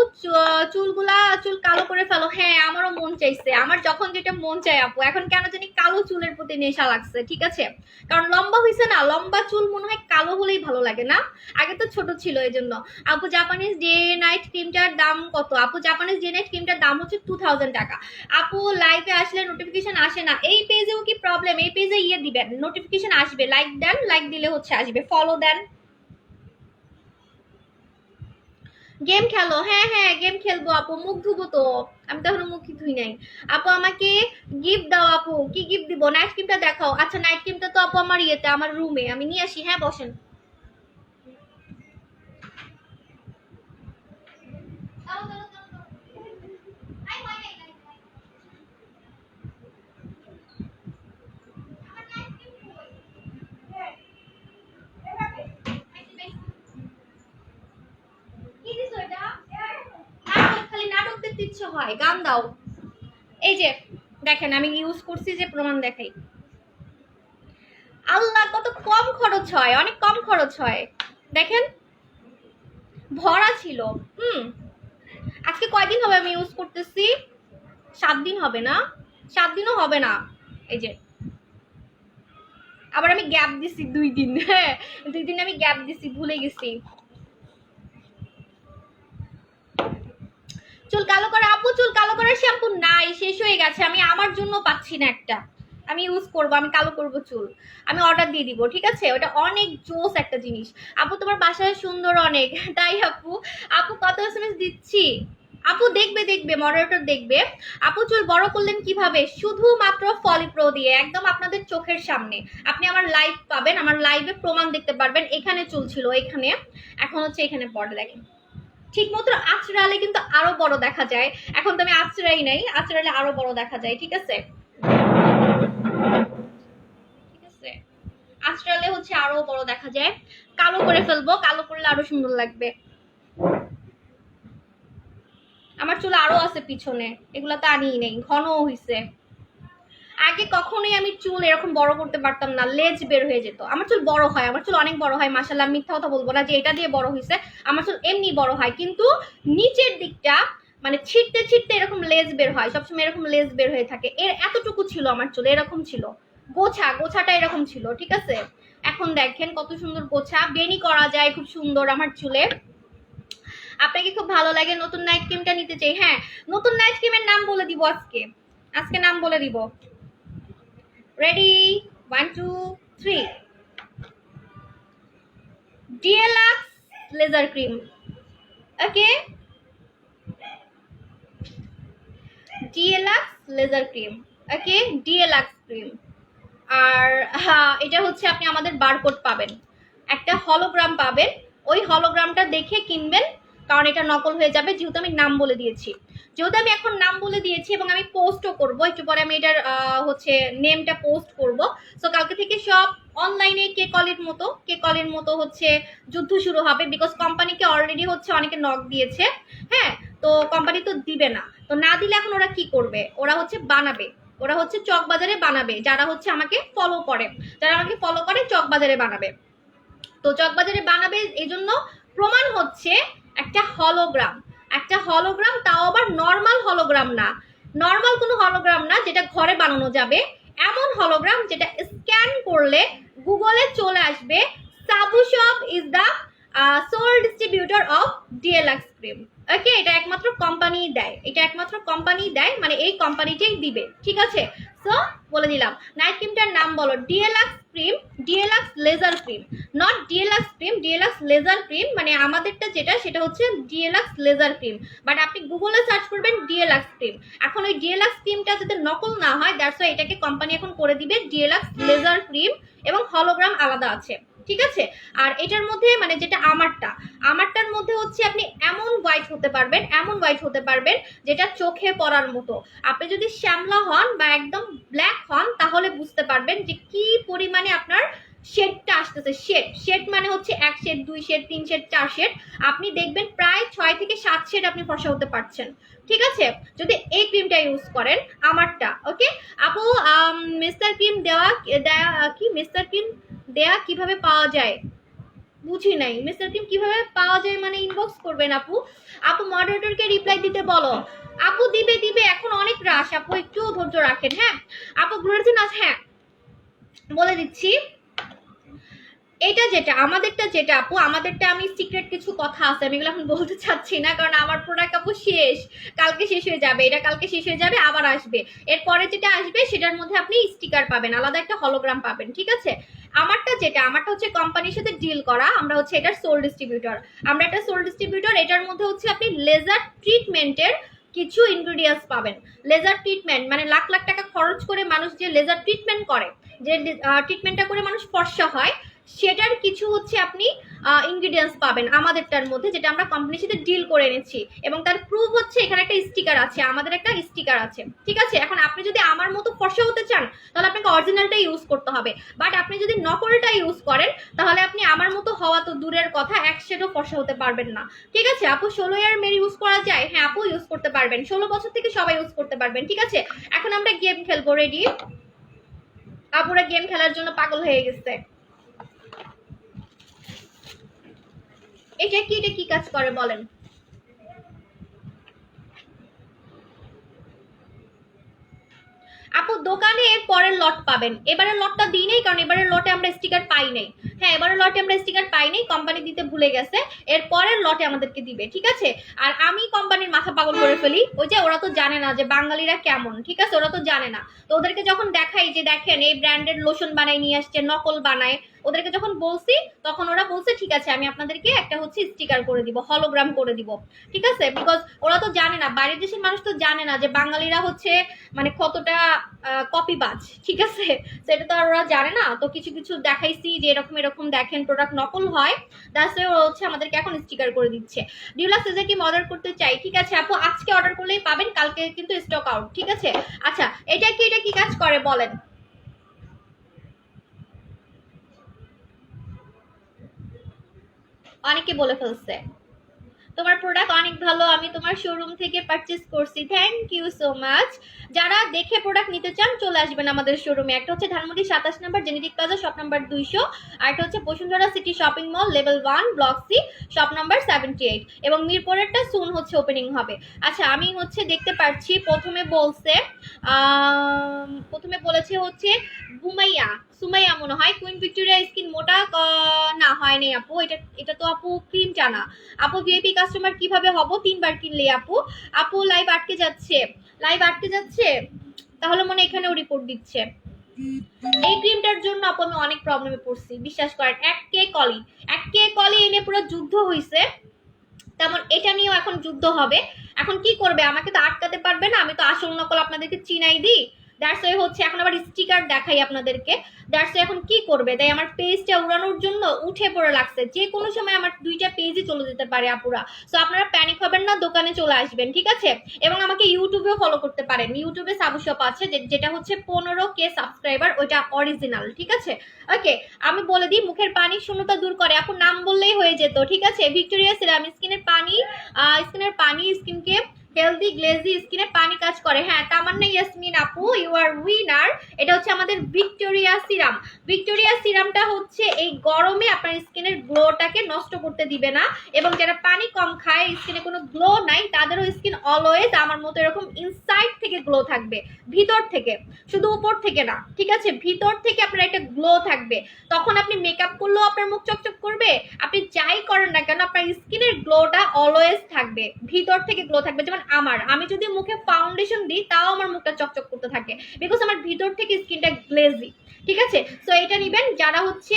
চুল কালো করে ফেলো, হ্যাঁ আমারও মন চাইছে, আমার যখন যেটা মন চায় আপু, এখন কেন জানি কালো চুলের প্রতি নেশা লাগছে, ঠিক আছে, কারণ লম্বা হয়েছে না, লম্বা চুল মনে হয় কালো হলেই ভালো লাগে না, আগে তো ছোট ছিল এই জন্য। আপু জাপানিজ ডে নাইট ক্রিমটার দাম কত? আপু জাপানিজ ডে নাইট ক্রিমটার দাম হচ্ছে 2000 টাকা। আপু লাইভে আসলে নোটিফিকেশন আসে না, এই পেজেও কি প্রবলেম? এই পেজে দিবেন, নোটিফিকেশন আসবে, লাইক দেন, লাইক দিলে হচ্ছে আসবে, ফলো দেন। গেম খেলো, হ্যাঁ হ্যাঁ গেম খেলবো আপু, মুখ ধুবো তো, আমি তো এখনো মুখই ধুই নাই। আপু আমাকে গিফট দাও আপু, কি গিফট দিব? নাইট ক্রিমটা দেখাও। আচ্ছা নাইট ক্রিমটা তো আপু আমার ইয়েতে, আমার রুমে, আমি নিয়ে আসি, হ্যাঁ বসেন। খালি নাটক দেখতে ইচ্ছে হয়, গান দাও। এই যে দেখেন আমি ইউজ করছি, যে প্রমাণ দেখাই। আল্লাহ কত কম খরচ হয়, অনেক কম খরচ হয়, দেখেন ভরা ছিল। আজকে কয়দিন হবে আমি ইউজ করতেছি? 7 দিন হবে না, 7 দিনও হবে না। এই যে আবার আমি গ্যাপ দিছি 2 দিন, হ্যাঁ 2 দিন আমি গ্যাপ দিছি, ভুলে গেছি। চুল কালো করা আপু, চুল কালো করার শ্যাম্পু নাই, শেষ হয়ে গেছে, আমি আমার জন্য পাচ্ছি না একটা, আমি ইউজ করবো, আমি কালো করবো চুল, আমি অর্ডার দিয়ে দিব, ঠিক আছে। ওটা অনেক জোস একটা জিনিস। আপু তোমার বাসায় সুন্দর অনেক, তাই আপু? আপু কত এসএমএস দিচ্ছি, আপু দেখবে দেখবে, মডারেটর দেখবে। আপু চুল বড় করলেন কিভাবে? শুধুমাত্র ফলিপ্রো দিয়ে, একদম আপনাদের চোখের সামনে। আপনি আমার লাইভ পাবেন, আমার লাইভে প্রমাণ দেখতে পারবেন। এখানে চুল ছিল এখানে, এখন হচ্ছে এখানে পড়ে, দেখেন ঠিক মতো আঁচড়ালে কিন্তু আরো বড় দেখা যায়। এখন তো আমি আঁচড়াই নাই, আঁচড়ালে আরো বড় দেখা যায়। ঠিক আছে, ঠিক আছে, আঁচড়ালে হচ্ছে আরো বড় দেখা যায়। কালো করে ফেলবো, কালো করলে আরো সুন্দর লাগবে। আমার চুল আরো আছে পিছনে, এগুলা তো আনিই নেই, ঘন হইছে। আগে কখনোই আমি চুল এরকম বড় করতে পারতাম না, লেজ বের হয়ে যেত। আমার চুল বড় হয়, আমার চুল অনেক বড় হয় মাশাআল্লাহ, মিথ্যা কথা বলবো না যে এটা দিয়ে বড় হয়েছে। আমার চুল এমনি বড় হয়, কিন্তু নিচের দিকটা মানে ছিটতে ছিটতে এরকম লেজ বের হয়, সবসময় এরকম লেজ বের হয়ে থাকে। এর এতটুকু ছিল আমার চুল, এরকম ছিল, গোছাটা এরকম ছিল। ঠিক আছে, এখন দেখেন কত সুন্দর গোছা, বেনি করা যায় খুব সুন্দর আমার চুলে। আপনাকে খুব ভালো লাগে, নতুন নাইট ক্রিমটা নিতে চাই। হ্যাঁ, নতুন নাইট ক্রিমের নাম বলে দিব আজকে, আজকে নাম বলে দিব। Ready, 1 2 3। Deluxe laser cream. Okay, deluxe laser cream. Okay, deluxe cream. আর হ্যাঁ, এটা হচ্ছে আপনি আমাদের বারকোড পাবেন, একটা হলোগ্রাম পাবেন। ওই হলোগ্রামটা দেখে কিনবেন, কারণ এটা নকল হয়ে যাবে। যেহেতু আমি নাম বলে দিয়েছি, যেহেতু আমি এখন নাম বলে দিয়েছি এবং আমি পোস্টও করব, একটু পরে আমি এটার হচ্ছে নেমটা পোস্ট করব। সো কালকে থেকে সব অনলাইনে কে কলের মতো হচ্ছে যুদ্ধ শুরু হবে, বিকজ কোম্পানিকে অলরেডি হচ্ছে অনেকে নক দিয়েছে। হ্যাঁ, তো কোম্পানি তো দিবে না, তো না দিলে এখন ওরা কি করবে, ওরা হচ্ছে বানাবে, ওরা হচ্ছে চকবাজারে বানাবে। যারা হচ্ছে আমাকে ফলো করে, চকবাজারে বানাবে। তো চকবাজারে বানাবে, এই জন্য প্রমাণ হচ্ছে একটা হলোগ্রাম, তাও আবার নর্মাল হলোগ্রাম না, নর্মাল কোনো হলোগ্রাম না যেটা ঘরে বানানো যাবে, এমন হলোগ্রাম যেটা স্ক্যান করলে গুগলে চলে আসবে Sabu shop is the sole distributor of deluxe cream. Okay, এটা একমাত্র কোম্পানি দেয়, মানে এই কোম্পানিটাই দিবে। ঠিক আছে, সো বলে দিলাম, নাইট ক্রিমটার নাম বলো deluxe cream, deluxe laser cream, not deluxe cream, deluxe laser cream. মানে আমাদেরটা যেটা সেটা হচ্ছে ডিএলাক্স লেজার ক্রিম, বাট আপনি গুগলে সার্চ করবেন ডিএলাক্স ক্রিম। এখন ওই ডিএলাক্স ক্রিমটা যাতে নকল না হয়, দ্যাটস ওয়াই এটাকে কোম্পানি এখন করে দিবে ডিএলাক্স লেজার ক্রিম, এবং হলোগ্রাম আলাদা আছে। ঠিক আছে, আর এটার মধ্যে মানে যেটা আমারটার মধ্যে হচ্ছে আপনি এমন হোয়াইট হতে পারবেন যেটা চোখে পড়ার মতো। আপনি যদি শ্যামলা হন বা একদম ব্ল্যাক হন, তাহলে বুঝতে পারবেন যে কি পরিমাণে আপনার শেডটা আসতেছে। শেড মানে হচ্ছে 1 শেড, 2 শেড, 3 শেড, 4 শেড। আপনি দেখবেন প্রায় 6 থেকে 7 শেড আপনি ফর্সা হতে পারছেন। ঠিক আছে, যদি এই ক্রিমটা ইউজ করেন আমারটা। ওকে আপু, মিস্টার ক্রিম দেয়া কিভাবে পাওয়া যায়? বুঝি নাই, মিস্টার ক্রিম কিভাবে পাওয়া যায় মানে ইনবক্স করবেন আপু। মডারেটরকে রিপ্লাই দিতে বলো। আপু দিবে, এখন অনেক রাশ আপু, একটু ধৈর্য রাখেন। হ্যাঁ আপু, গ্লোরিন আছে, হ্যাঁ বলে দিচ্ছি। এটা যেটা আপু, আমাদেরটা আমি সিক্রেট কিছু কথা আছে, আমি এগুলো এখন বলতে চাচ্ছি না, কারণ আমার প্রোডাক্ট আপু কালকে শেষ হয়ে যাবে, এটা কালকে শেষ হয়ে যাবে, আবার আসবে। এরপরে যেটা আসবে সেটার মধ্যে আপনি স্টিকার পাবেন, আলাদা একটা হলোগ্রাম পাবেন। ঠিক আছে, আমারটা হচ্ছে কোম্পানির সাথে ডিল করা, আমরা হচ্ছে এটার সোল ডিস্ট্রিবিউটর। এটার মধ্যে হচ্ছে আপনি লেজার ট্রিটমেন্টের কিছু ইনগ্রেডিয়েন্টস পাবেন। লেজার ট্রিটমেন্ট মানে লাখ লাখ টাকা খরচ করে মানুষ যে লেজার ট্রিটমেন্ট করে, যে ট্রিটমেন্টটা করে মানুষ ফর্সা হয়, সেটার কিছু হচ্ছে আপনি ইনগ্রেডিয়েন্টস পাবেন আমাদেরটার মধ্যে, যেটা আমরা কোম্পানির সাথে ডিল করে এনেছি, এবং তার প্রুফ হচ্ছে এখানে একটা স্টিকার আছে, আমাদের একটা স্টিকার আছে। ঠিক আছে, এখন আপনি যদি আমার মতো ফর্সা হতে চান, তাহলে আপনাকে অরিজিনালটা ইউজ করতে হবে, বাট আপনি যদি নকলটা ইউজ করেন, তাহলে আপনি আমার মতো হওয়া তো দূরের কথা, এক শেডও ফর্সা হতে পারবেন না। ঠিক আছে আপু, 16 ইয়ার মেয়ে ইউজ করা যায়? হ্যাঁ আপু, ইউজ করতে পারবেন, 16 বছর থেকে সবাই ইউজ করতে পারবেন। ঠিক আছে, এখন আমরা গেম খেলবো। রেডি? আপুরা গেম খেলার জন্য পাগল হয়ে গেছে। এটা কি কাজ করে বলেন? আপু, দোকানে এর পরের লট পাবেন, এবারের লটটা দিই নেই, কারণ এবারের লটে আমরা স্টিকার পাই নাই। হ্যাঁ, এবারের লটে আমরা স্টিকার পাই নাই, কোম্পানি দিতে ভুলে গেছে, এর পরের লটে আমাদেরকে দিবে। ঠিক আছে, আর আমি কোম্পানির মাথা পাগল করে ফেলি, ওই যে ওরা তো জানে না যে বাঙালিরা কেমন। ঠিক আছে, ওরা তো জানে না, তো ওদেরকে যখন দেখাই যে দেখেন এই ব্র্যান্ডেড লোশন বানাই নিয়ে আসছে, নকল বানায়, ওদেরকে যখন বলছি তখন ওরা বলছে ঠিক আছে আমি আপনাদেরকে একটা হচ্ছে স্টিকার করে দিব, হলোগ্রাম করে দিব, ঠিক আছে। বিকজ ওরা তো জানে না, বাইরের দেশের মানুষ তো জানে না যে বাঙালিরা হচ্ছে মানে কতটা কপিবাজ, ঠিক আছে। সেটা তো আর ওরা জানে না। তো কিছু কিছু দেখাইছি যে এরকম এরকম দেখেন প্রোডাক্ট নকল হয়, দ্যাটস ওরা হচ্ছে আমাদেরকে এখন স্টিকার করে দিচ্ছে। ডিউলাক্স এজে কি অর্ডার করতে চাই, ঠিক আছে আপু, আজকে অর্ডার করলেই পাবেন, কালকে কিন্তু স্টক আউট, ঠিক আছে। আচ্ছা এটা কি কাজ করে বলেন? অনেকে বলে ফেলছে তোমার প্রোডাক্ট অনেক ভালো, আমি তোমার শোরুম থেকে পারচেজ করছি, থ্যাংক ইউ সো মাচ। যারা দেখে প্রোডাক্ট নিতে চান চলে আসবেন আমাদের শোরুমে। একটা হচ্ছে Dhanmondi 27 number genetic plaza, shop number 200, আর একটা হচ্ছে Bashundhara city shopping mall level 1 block C, shop number 78, এবং মিরপুরেরটা সুন হচ্ছে ওপেনিং হবে। আচ্ছা আমি হচ্ছে দেখতে পাচ্ছি প্রথমে বলেছে হচ্ছে বুমাইয়া সুমাইয়া মনে হয়, কুইন ভিক্টোরিয়া স্কিন মোটা না হয়নি আপু, এটা তো আপু ক্রিম টানা। আপু ভিআইপি কাস্টমার কিভাবে হব 3বার কিনলে? আপু লাইভ আটকে যাচ্ছে, তাহলে মনে এখানেও রিপোর্ট দিচ্ছে। এই ক্রিমটার জন্য আপু আমি অনেক প্রবলেমে পড়ছি, বিশ্বাস করেন। এক কে কলি এনে পুরো যুদ্ধ হইছে, তেমন এটা নিয়েও এখন যুদ্ধ হবে। এখন কি করবে, আমাকে তো আটকাতে পারবে না, আমি তো আসল নকল আপনাদেরকে চিনাই দিই। দ্যাটস ওয়ে হচ্ছে এখন আবার স্টিকার দেখাই আপনাদেরকে। দ্যাটস ওয়ে এখন কি করবে, তাই আমার পেজটা উড়ানোর জন্য উঠে পড়ে লাগছে। যে কোনো সময় আমার 2টা পেজই চলে যেতে পারে আপুরা। সো আপনারা প্যানিক হবেন না, দোকানে চলে আসবেন, ঠিক আছে। এবং আমাকে ইউটিউবেও ফলো করতে পারেন, ইউটিউবে সাবু শপ আছে যেটা হচ্ছে 15K সাবস্ক্রাইবার, ওইটা অরিজিনাল, ঠিক আছে। ওকে আমি বলে দিই, মুখের পানি শূন্যতা দূর করে, আপু নাম বললেই হয়ে যেত, ঠিক আছে। ভিক্টোরিয়া সিরাম স্কিনের পানি স্কিনকে হেলদি গ্লেজি স্কিনে পানি কাজ করে। হ্যাঁ তামান্না ইয়াসমিন আপু ইউ আর উইনার। এটা হচ্ছে আমাদের ভিক্টোরিয়া সিরামটা হচ্ছে এই গরমে আপনার স্কিনের গ্লোটাকে নষ্ট করতে দিবে না, এবং যারা পানি কম খায়, স্কিনে কোনো গ্লো নাই, তাদেরও স্কিন অলওয়েজ আমার মতো এরকম ইনসাইড থেকে গ্লো থাকবে, ভিতর থেকে, শুধু উপর থেকে না, ঠিক আছে। ভিতর থেকে আপনার একটা গ্লো থাকবে, তখন আপনি মেকআপ করলেও আপনার মুখ চকচক করবে, আপনি যাই করেন না কেন আপনার স্কিনের গ্লোটা অলওয়েজ থাকবে, ভিতর থেকে গ্লো থাকবে। যেমন আমি যদি মুখে ফাউন্ডেশন দিই তাও আমার মুখটা চকচক করতে থাকে, বিকজ আমার ভিতর থেকে স্কিনটা গ্লেজি, ঠিক আছে। সো এটা নিবেন যারা হচ্ছে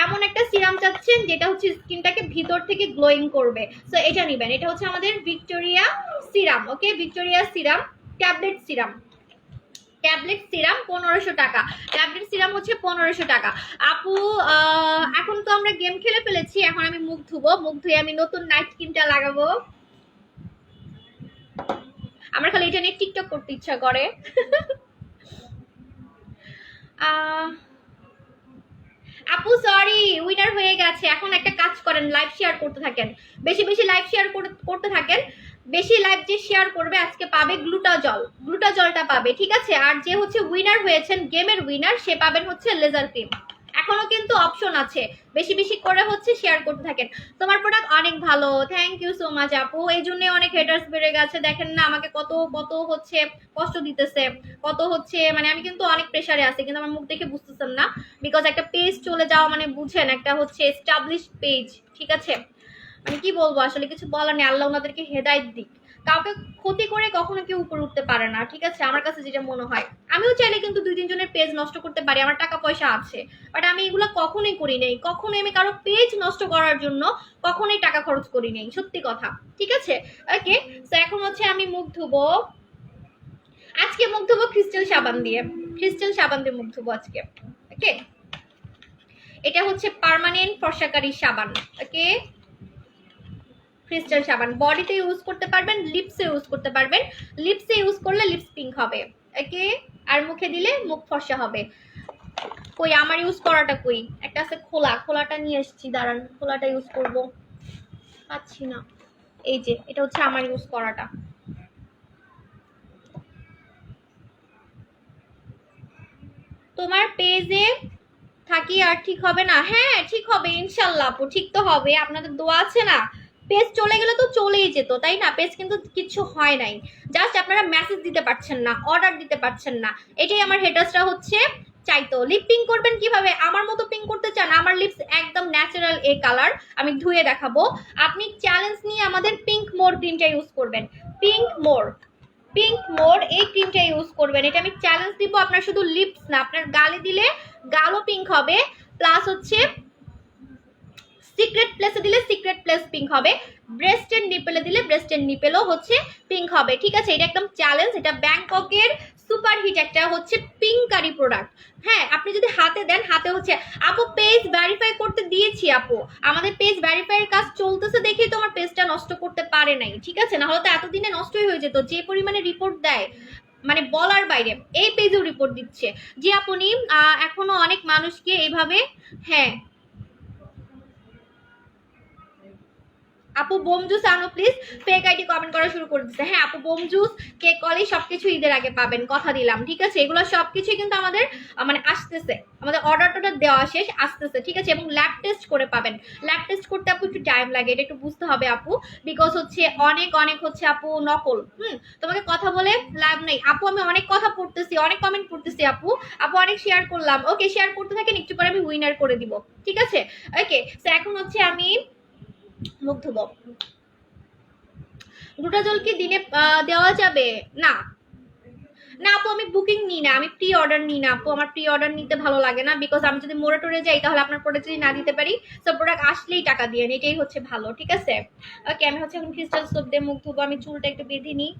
এমন একটা সিরাম চাচ্ছেন যেটা হচ্ছে স্কিনটাকে ভিতর থেকে গ্লোয়িং করবে, সো এটা নিবেন। এটা হচ্ছে আমাদের ভিক্টোরিয়া সিরাম, ওকে, ভিক্টোরিয়া সিরাম ট্যাবলেট সিরাম 1500 টাকা, ট্যাবলেট সিরাম হচ্ছে 1500 টাকা। আপু এখন তো আমরা গেম খেলে ফেলেছি, এখন আমি মুখ ধুয়ে আমি নতুন নাইট ক্রিমটা লাগাবো। আমার খালি এটা নিয়ে টিকটক করতে ইচ্ছা করে। আপু সরি উইনার হয়ে গেছে। এখন একটা কাজ করেন, লাইভ শেয়ার করতে থাকেন, বেশি লাইভ শেয়ার করতে থাকেন। বেশি লাইভ যে শেয়ার করবে আজকে পাবে গ্লুটা জলটা পাবে, ঠিক আছে। আর যে হচ্ছে উইনার হয়েছেন, গেমের উইনার, সে পাবেন হচ্ছে লেজার ক্রিম। এখনো কিন্তু অপশন আছে, বেশি করে হচ্ছে শেয়ার করতে থাকেন। তোমার প্রোডাক্ট অনেক ভালো, থ্যাংক ইউ সো মাচ আপু। এই জন্য অনেক হেটার্স বেড়ে গেছে, দেখেন না আমাকে কত হচ্ছে কষ্ট দিতেছে, কত হচ্ছে মানে আমি কিন্তু অনেক প্রেসারে আছি, কিন্তু আমার মুখ দেখে বুঝতেছেন না, বিকজ একটা পেজ চলে যাওয়া মানে বুঝেন একটা হচ্ছে এস্টাবলিশ পেজ, ঠিক আছে। মানে কি বলবো, আসলে কিছু বলার নেই, আল্লাহ ওনাদেরকে হেদায়েত দিক। কাউকে ক্ষতি করে কখনো কেউ উপরে উঠতে পারে না, ঠিক আছে, আমার কাছে যেটা মনে হয়। আমিও চাইলে কিন্তু 2-3 জনের পেজ নষ্ট করতে পারি, আমার টাকা পয়সা আছে, বাট আমি এগুলো কখনোই করি নাই। কখনোই আমি কারো পেজ নষ্ট করার জন্য কখনোই টাকা খরচ করি নাই, সত্যি কথা, ঠিক আছে। ওকে তো এখন হচ্ছে আমি মুখ ধুবো, আজকে মুখ ধুবো ক্রিস্টাল সাবান দিয়ে মুখ ধুবো আজকে, ওকে। এটা হচ্ছে পার্মানেন্ট ফর্সাকারী সাবান, ওকে। ক্রিস্টাল সাবান বডিতে ইউজ করতে পারবেন, লিপসে ইউজ করতে পারবেন। লিপসে ইউজ করলে লিপস পিঙ্ক হবে, ওকে, আর মুখে দিলে মুখ ফর্সা হবে। কই আমার ইউজ করাটা কই, একটা আছে খোলাটা নিয়ে এসেছি, দাঁড়ান খোলাটা ইউজ করব, পাচ্ছি না। এই যে এটা হচ্ছে আমার ইউজ করাটা। তোমার পেজে থাকি আর ঠিক হবে না? হ্যাঁ ঠিক হবে ইনশাল্লাহ আপু, ঠিক তো হবে, আপনাদের দোয়া আছে না। পেজ চলে গেলে তো চলেই যেত, তাই না? পেজ কিন্তু কিছু হয় নাই, জাস্ট আপনারা মেসেজ দিতে পারছেন না, অর্ডার দিতে পারছেন না, এটাই আমার হেটার্সরা হচ্ছে চাইতো। লিপ পিঙ্ক করবেন কিভাবে? আমার মতো পিঙ্ক করতে চান? আমার লিপস একদম ন্যাচারাল এ কালার, আমি ধুয়ে দেখাবো। আপনি চ্যালেঞ্জ নিয়ে আমাদের পিঙ্ক মোর ক্রিমটা ইউজ করবেন, পিঙ্ক মোর এই ক্রিমটা ইউজ করবেন, এটা আমি চ্যালেঞ্জ দিব। আপনার শুধু লিপস না, আপনার গালে দিলে গালও পিঙ্ক হবে, প্লাস হচ্ছে সিক্রেট প্লেসে দিলে সিক্রেট প্লেস পিঙ্ক হবে, ব্রেস্ট এন্ড নিপেলে দিলে ব্রেস্ট এন্ড নিপেলও হচ্ছে পিঙ্ক হবে। ঠিক আছে, এটা একদম চ্যালেঞ্জ, এটা ব্যাংককের সুপার হিট একটা হচ্ছে পিঙ্কারি প্রোডাক্ট। হ্যাঁ, আপনি যদি হাতে দেন, হাতে হচ্ছে আপু পেজ ভেরিফাই করতে দিয়েছি আপু, আমাদের পেজ ভেরিফাইয়ের কাজ চলতেছে দেখেই তো আমার পেজটা নষ্ট করতে পারে নাই। ঠিক আছে, না হলে তো এতদিনে নষ্টই হয়ে যেত, যে পরিমাণে রিপোর্ট দেয় মানে বলার বাইরে। এই পেজেও রিপোর্ট দিচ্ছে যে আপনি এখনো অনেক মানুষকে এইভাবে। হ্যাঁ আপু বোম জুস আনো প্লিজ, ফেক আইডি কমেন্ট করা শুরু করে দিচ্ছে। হ্যাঁ আপু বোম জুস, কেক কলি সবকিছু ঈদের আগে পাবেন, কথা দিলাম। ঠিক আছে, এগুলো সবকিছুই কিন্তু আমাদের মানে আসতেছে, আমাদের অর্ডার টর্ডার দেওয়া শেষ, আসতেছে। ঠিক আছে, এবং ল্যাব টেস্ট করে পাবেন। ল্যাব টেস্ট করতে আপু একটু টাইম লাগে, এটা একটু বুঝতে হবে আপু, বিকজ হচ্ছে অনেক অনেক হচ্ছে আপু নকল। তোমাকে কথা বলে লাভ নেই আপু, আমি অনেক কথা পড়তেছি, অনেক কমেন্ট পড়তেছি আপু, আপু অনেক শেয়ার করলাম। ওকে, শেয়ার করতে থাকেন, একটু পরে আমি উইনার করে দিব। ঠিক আছে, ওকে। তো এখন হচ্ছে আমি মুখ ধুবো। গোটা জল কি দিনে দেওয়া যাবে? না না আপু, আমি বুকিং নিই না, আমি প্রি অর্ডার নিই না আপু, আমার প্রি অর্ডার নিতে ভালো লাগে না, বিকজ আমি যদি মোড়ে টোরে যাই তাহলে আপনার প্রোডাক্ট যদি না দিতে পারি, সব প্রোডাক্ট আসলেই টাকা দিয়ে নিই, এটাই হচ্ছে ভালো। ঠিক আছে, ওকে। আমি হচ্ছে এখন ক্রিস্টাল সোপ দিয়ে মুখ ধুবো, আমি চুলটা একটু বেঁধে নিই,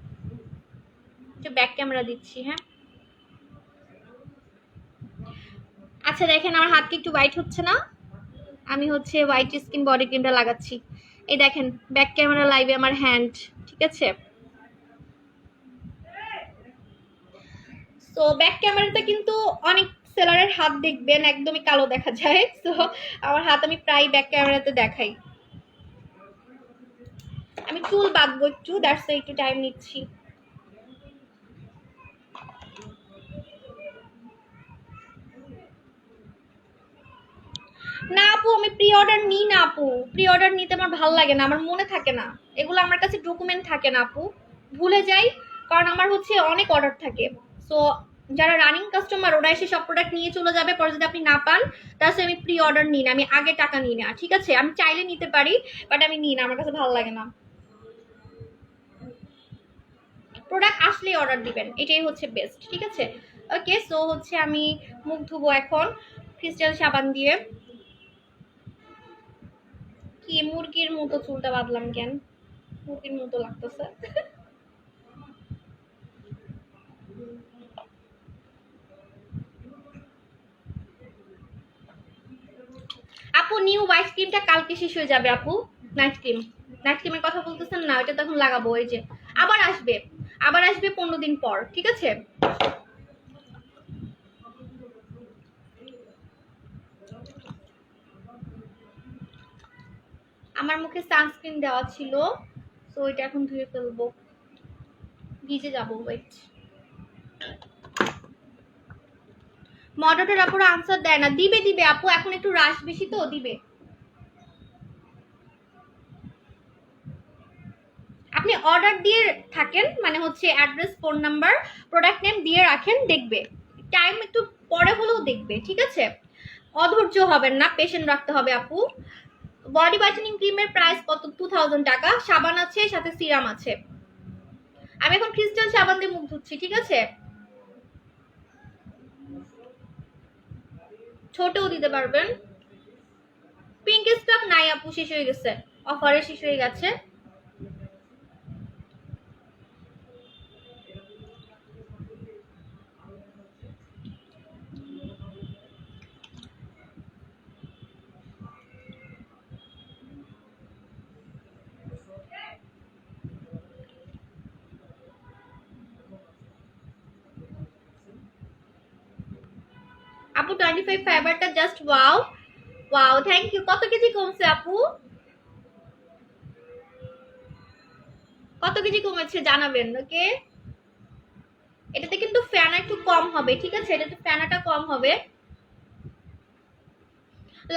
একটু ব্যাক ক্যামেরা দিচ্ছি। হ্যাঁ আচ্ছা, দেখেন আমার হাত কি একটু হোয়াইট হচ্ছে না? আমি হচ্ছে হোয়াইট স্কিন বডি ক্রিমটা লাগাচ্ছি, এই দেখেন ব্যাক ক্যামেরা লাইভে আমার হ্যান্ড। ঠিক আছে, তো ব্যাক ক্যামেরাতে কিন্তু অনেক সেলারের হাত দেখবেন একদমই কালো দেখা যায়, তো আমার হাত আমি প্রায় ব্যাক ক্যামেরাতে দেখাই। আমি চুল বাঁধবো একটু, দ্যাটস একটু টাইম নিচ্ছি। না আপু, আমি প্রি অর্ডার নিই না আপু, প্রি অর্ডার নিতে আমার ভালো লাগে না, আমার মনে থাকে না, এগুলো আমার কাছে ডকুমেন্ট থাকে না আপু, ভুলে যাই, কারণ আমার হচ্ছে অনেক অর্ডার থাকে। সো যারা রানিং কাস্টমার ওরা এসে সব প্রোডাক্ট নিয়ে চলে যাবে, পরে যদি আপনি না পান তাহলে আমি প্রি অর্ডার নিই না, আমি আগে টাকা নিই না। ঠিক আছে, আমি চাইলে নিতে পারি, বাট আমি নিই না, আমার কাছে ভালো লাগে না। প্রোডাক্ট আসলেই অর্ডার দিবেন, এটাই হচ্ছে বেস্ট। ঠিক আছে, ওকে। সো হচ্ছে আমি মুখ ধুবো এখন ক্রিস্টাল সাবান দিয়ে। কি মুরগির মতো চুলটা বাঁধলাম কেন? মুরগির মতো লাগতেছে। আপু নিউ হোয়াইট ক্রিমটা কালকে শেষ হয়ে যাবে আপু। নাইট ক্রিম, নাইট ক্রিমের কথা বলতেছেন না, ওইটা তখন লাগাবো, ওই যে আবার আসবে, আবার আসবে 15 দিন পর। ঠিক আছে, আমার মুখে সানস্ক্রিন দেওয়া ছিল, তো ওইটা এখন ধুয়ে ফেলবো, ভিজে যাবো, ওয়েট। মডারেটর আপুরা আনসার দেয় না, দিবে দিবে আপু, এখন একটু রাশ বেশি তো দিবে। আপনি অর্ডার দিয়ে থাকেন, মানে হচ্ছে address, phone number, product name দিয়ে রাখেন, দেখবে, টাইম একটু পরে হলেও দেখবে। ঠিক আছে, অধৈর্য হবেন না, পেশেন্ট রাখতে হবে আপু। বডি ব্রাইটেনিং ক্রিমের প্রাইস কত? 2000 টাকা। সাবান আছে, সাথে সিরাম আছে। আমি এখন ক্রিস্টাল সাবান দিয়ে মুখ ধুচ্ছি। ঠিক আছে, ছোটও দিতে পারবেন। পিঙ্ক স্টক নাই আপু, শেষ হয়ে গেছে, অফারে শেষ হয়ে গেছে। আপু 25 ফাইবারটা just wow, wow, thank you. কত কেজি কমছে আপু? কত কেজি কমেছে জানাবেন, ওকে। এটাতে কিন্তু ফ্যানা একটু কম হবে। ঠিক আছে, এটাতে ফ্যানাটা কম হবে।